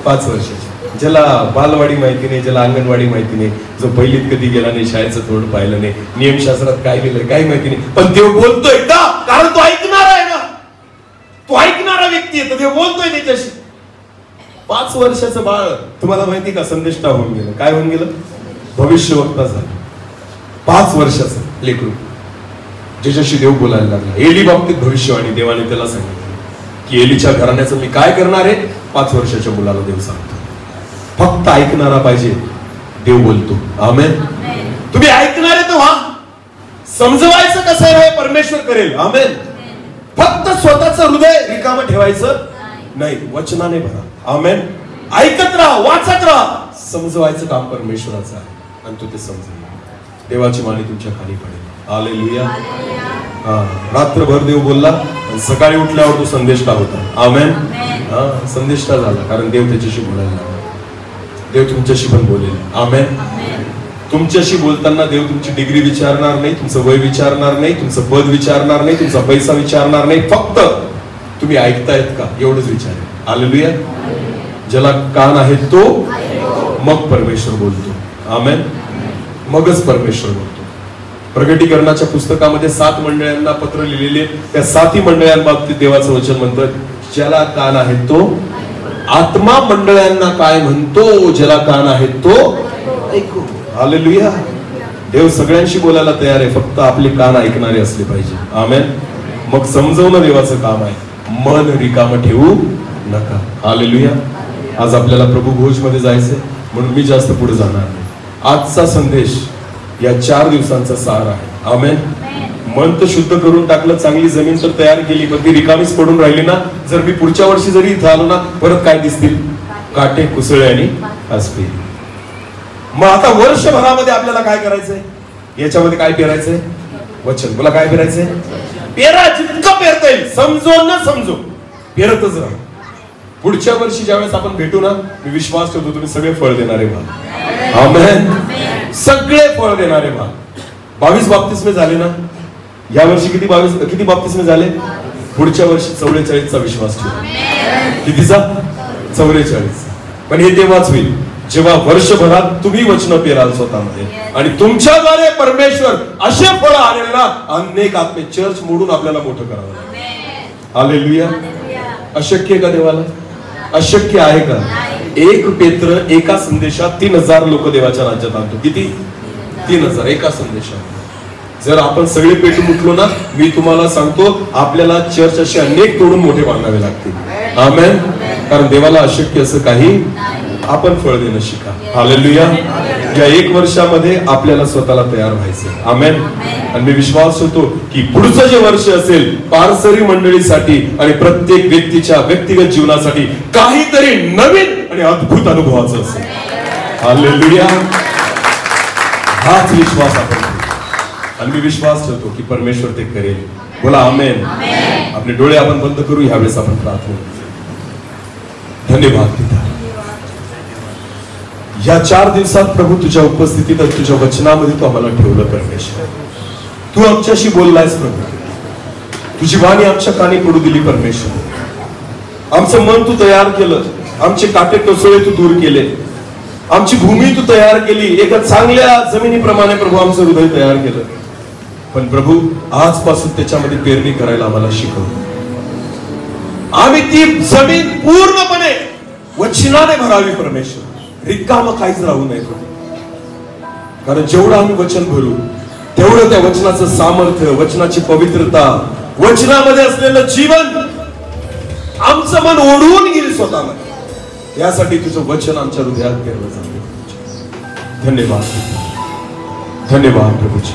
5 वर्षाच्या. ज्याला बालवाडी माहिती नाही, ज्याला अंगणवाडी माहिती नाही, जो पहिलीत कधी गेला नाही, शाळेचं तोंड पाहिलं नाही, नियमशास्त्रात काय लिहिलंय काही माहिती नाही, पण देव बोलतोय का? कारण तो ऐकणारा आहे ना, तो ऐकणारा व्यक्ती आहे, तो देव बोलतोय त्याच्याशी. 5 वर्षाचं बाळ, तुम्हाला माहिती का, संदेष्टा होऊन गेलं. काय होऊन गेलं? भविष्यवक्ता झालं. 5 वर्षाचं लेकरू ज्याच्याशी देव बोलायला लागला. एली बाबतीत भविष्यवाणी देवाने त्याला सांगितलं की एलीच्या घराण्याचं मी काय करणार आहे? 5 वर्षाच्या मुलाला देव सांगतो. फक्त ऐकणारा पाहिजे, देव बोलतो. आमेन. तुम्ही ऐकणारे तर व्हा. समजवायचं कसं आहे परमेश्वर करेल. आमेन. फक्त स्वतःचं हृदय रिकामं ठेवायचं नाही, वचनाने भरा. आमेन. ऐकत राहा, वाचत राहा. समजवायचं काम परमेश्वराचं आहे आणि तो ते समजेल. देवाची वाणी तुमच्या खाली पडेल. हालेलुया. रात्रभर देव बोलला, सकाळी उठल्यावर तो संदेष्टा होता. आमेन. संदेष्टा झाला, कारण देव त्याच्याशी बोलायला लागला. देव तुमच्याशी पण बोलेल. आमेन. तुमच्याशी बोलताना देव तुमची डिग्री विचारणार नाही, तुमचं वय विचारणार नाही, तुमचं पद विचारणार नाही, तुमचा पैसा विचारणार नाही. फक्त तुम्ही ऐकतायत का एवढंच विचारेल. हालेलुया. ज्याला कान आहे तो मग परमेश्वर बोलतो. आमेन. मगच परमेश्वर बोलतो. प्रगटीकरणाच्या पुस्तकामध्ये 7 मंडळांना पत्र लिहिलेले, त्या 7ही मंडळांबाबतीत देवाचं वचन म्हणतं, ज्याला कान आहे तो. आत्मा मंडळांना काय म्हणतो? ज्याला कान आहे तो ऐकू. हालेलुया. देव सगळ्यांशी बोलायला तयार आहे, फक्त आपले कान ऐकणारे असले पाहिजे. आमेन. मग समजवणं देवाचं काम आहे. मन रिकाम ठेवू नका. हालेलुया. आज आपल्याला प्रभू भोज मध्ये जायचंय, म्हणून मी जास्त पुढे जाणार नाही. आजचा संदेश या 4 दिवसांचा सार आहे. आमेन. मन तर शुद्ध करून टाकलं, चांगली जमीन तर तयार केली, पण ती रिकामीच पडून राहिली ना. जर मी पुढच्या वर्षी जरी इथं आलो ना, परत काय दिसतील? काटे, कुसळे आणि आसपे. मग आता वर्षभरामध्ये आपल्याला काय करायचंय? याच्यामध्ये काय पेरायचंय? वचन. बोला, काय पेरायचंय? पेरा, जितकं पेरता येईल. समजो न समजो, पेरतच राहा. पुढच्या वर्षी ज्यावेळेस आपण भेटू ना, मी विश्वास ठेवतो तुम्ही सगळे फळ देणारे भाग. आमेन. सगळे फळ देणारे भाग. 22 बाप्तिस्मे झाले ना या वर्षी? किती बाप्तिस्मे झाले? पुढच्या वर्षी 44चा विश्वास ठेवा. कितीचा? 44. पण हे तेव्हाच होईल जेव्हा वर्षभरात तुम्ही वचन पेराल स्वतःमध्ये, आणि तुमच्याद्वारे परमेश्वर असे फळ आणेल ना, अनेक आत्मे चर्च मोडून आपल्याला मोठं करावं. हालेलुया. अशक्य का देवाला? अशक्य आहे का? 1 पेत्र एका संदेशात 3000 लोक देवाच्या राज्यात आणतो. किती? 3000 एका संदेशात. जर आपण सगळे पेटून उठलो ना, मी तुम्हाला सांगतो, आपल्याला चर्च असे अनेक तोडून मोठे बांधावे लागतील. आमेन. कारण देवाला अशक्य असं काही. आपण फळ देणं शिका. हालेलुया. या 1 वर्षामध्ये आपल्याला स्वतःला तयार व्हायचं. आमेन. आणि मी विश्वास होतो की पुढचं जे वर्ष असेल, पारसरी मंडळीसाठी आणि प्रत्येक व्यक्तीच्या व्यक्तिगत जीवनासाठी काहीतरी नवीन आणि अद्भुत अनुभवाचं असेल. हालेलुया. हाच विश्वास आपण, आणि मी विश्वास ठेवतो की परमेश्वर ते करेल. बोला आमेन. आपले डोळे आपण बंद करू. ह्यावेळेस आपण प्रार्थना. धन्यवाद पिता, या 4 दिवसात प्रभू तुझ्या उपस्थितीत आणि तुझ्या वचनामध्ये तू आम्हाला ठेवलं. परमेश्वर, तू आमच्याशी बोललायस प्रभू. तुझी वाणी आमच्या कानी पडू दिली. परमेश्वर, आमचं मन तू तयार केलं. आमचे काटे टोचळे तू दूर केले. आमची भूमी तू तयार केली. एका चांगल्या जमिनीप्रमाणे प्रभू आमचं हृदय तयार केलं. पण प्रभू, आजपासून त्याच्यामध्ये पेरणी करायला आम्हाला शिकव. आम्ही ती जमीन पूर्णपणे वचनाने भरावी. परमेश्वर, रिकाम काहीच राहू नये प्रभू. कारण जेवढं आम्ही वचन भरू, तेवढं त्या वचनाचं सामर्थ्य, वचनाची पवित्रता, वचनामध्ये असलेलं जीवन आमचं मन ओढून घेईल स्वतःमध्ये. यासाठी तुझं वचन आमच्या हृदयात पेरलं जातं. धन्यवाद. धन्यवाद प्रभूजी.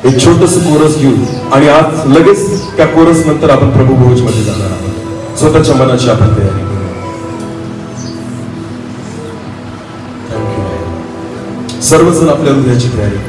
एक छोटस कोरस घेऊन, आणि आज लगेच त्या कोरस नंतर आपण प्रभू भोज मध्ये जाणार आहोत. स्वतःच्या मनाची आपण तयारी करू. सर्वजण आपल्या हृदयाची तयारी.